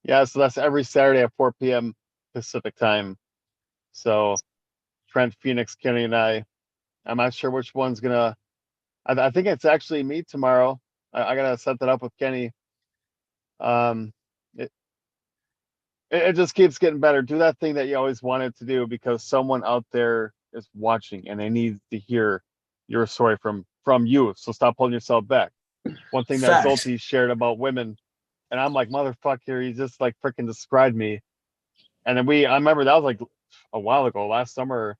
Yeah, so that's every Saturday at 4 p.m. Pacific time. So Trent, Phoenix, Kenny, and I'm not sure which one's gonna. I think it's actually me tomorrow. I gotta set that up with Kenny. It just keeps getting better. Do that thing that you always wanted to do because someone out there is watching and they need to hear your story from you. So stop holding yourself back. One thing that Facts. Xoltes shared about women, and I'm like, motherfucker, he just like freaking described me. And then I remember that was like a while ago, last summer,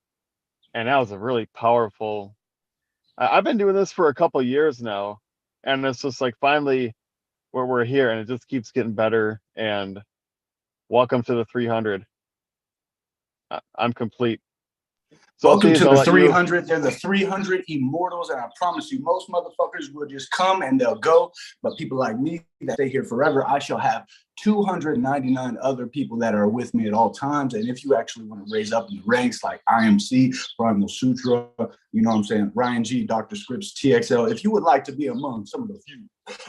and that was a really powerful. I've been doing this for a couple years now, and it's just like finally where we're here, and it just keeps getting better. And welcome to the 300. I'm complete. Welcome Xoltes, to I'll the let you- 300. They're the 300 immortals, and I promise you, most motherfuckers will just come and they'll go. But people like me that stay here forever, I shall have 299 other people that are with me at all times. And if you actually want to raise up in the ranks like IMC, Primal Sutra, you know what I'm saying, Ryan G, Dr. Scripts, TXL, if you would like to be among some of the few,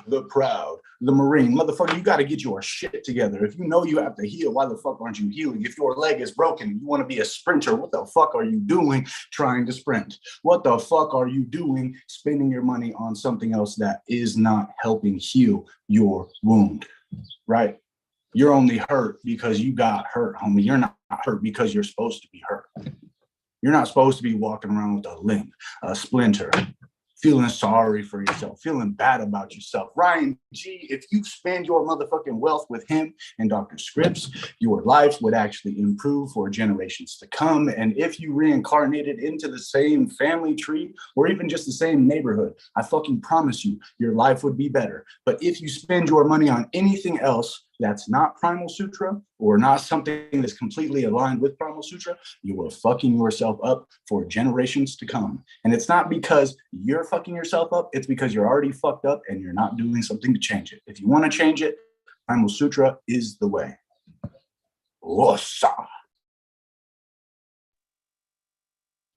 the proud, the Marine, motherfucker, you got to get your shit together. If you know you have to heal, why the fuck aren't you healing? If your leg is broken, you want to be a sprinter, what the fuck are you doing trying to sprint? What the fuck are you doing spending your money on something else that is not helping heal your wound? Right? You're only hurt because you got hurt, homie. You're not hurt because you're supposed to be hurt. You're not supposed to be walking around with a limp, a splinter, feeling sorry for yourself, feeling bad about yourself. Ryan G, if you spend your motherfucking wealth with him and Dr. Scripts, your life would actually improve for generations to come. And if you reincarnated into the same family tree or even just the same neighborhood, I fucking promise you, your life would be better. But if you spend your money on anything else that's not Primal Sutra or not something that's completely aligned with Primal Sutra, you are fucking yourself up for generations to come. And it's not because you're fucking yourself up, it's because you're already fucked up and you're not doing something to change it. If you want to change it, Primal Sutra is the way. Wossa.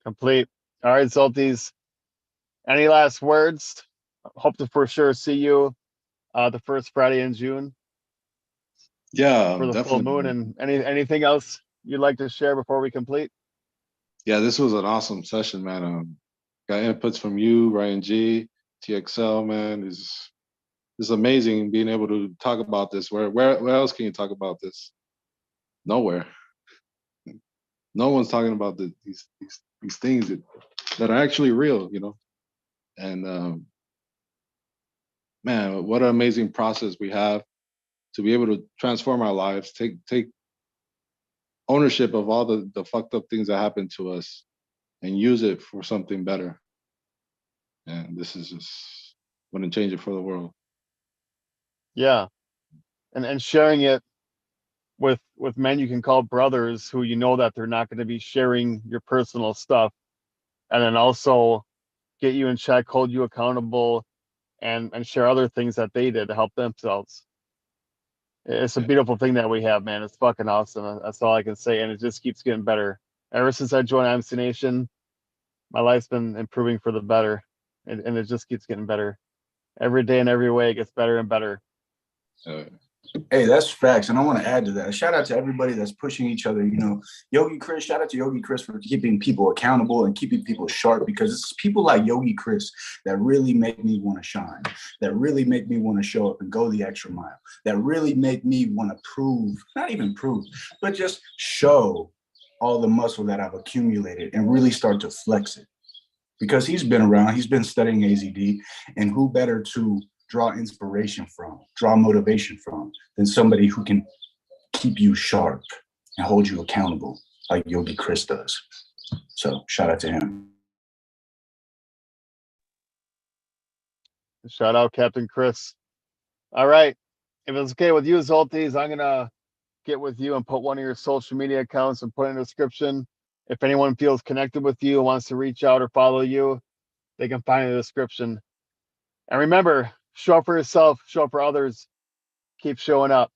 Complete. All right, Xoltes. Any last words? Hope to for sure see you the first Friday in June Yeah, for the full definitely. moon. And anything else you'd like to share before we complete? Yeah, this was an awesome session, man. Got inputs from you, Ryan G, TXL, man. It's amazing being able to talk about this. Where else can you talk about this? Nowhere. No one's talking about these things that are actually real, you know. And man, what an amazing process we have to be able to transform our lives, take ownership of all the fucked up things that happened to us and use it for something better. And this is just going to change it for the world. Yeah. And sharing it with men you can call brothers who you know that they're not going to be sharing your personal stuff, and then also get you in check, hold you accountable, and share other things that they did to help themselves. It's a beautiful thing that we have, man. It's fucking awesome. That's all I can say. And it just keeps getting better. Ever since I joined IMC Nation, my life's been improving for the better. And it just keeps getting better. Every day and every way it gets better and better. Hey, that's facts. And I want to add to that. Shout out to everybody that's pushing each other. You know, Yogi Chris, shout out to Yogi Chris for keeping people accountable and keeping people sharp, because it's people like Yogi Chris that really make me want to shine, that really make me want to show up and go the extra mile, that really make me want to prove, not even prove, but just show all the muscle that I've accumulated and really start to flex it. Because he's been around, he's been studying AZD, and who better to draw inspiration from, draw motivation from, than somebody who can keep you sharp and hold you accountable like Yogi Chris does. So shout out to him. Shout out Captain Chris. All right. If it's okay with you, Xoltes, I'm going to get with you and put one of your social media accounts and put in the description. If anyone feels connected with you, wants to reach out or follow you, they can find in the description. And remember, show up for yourself, show up for others, keep showing up.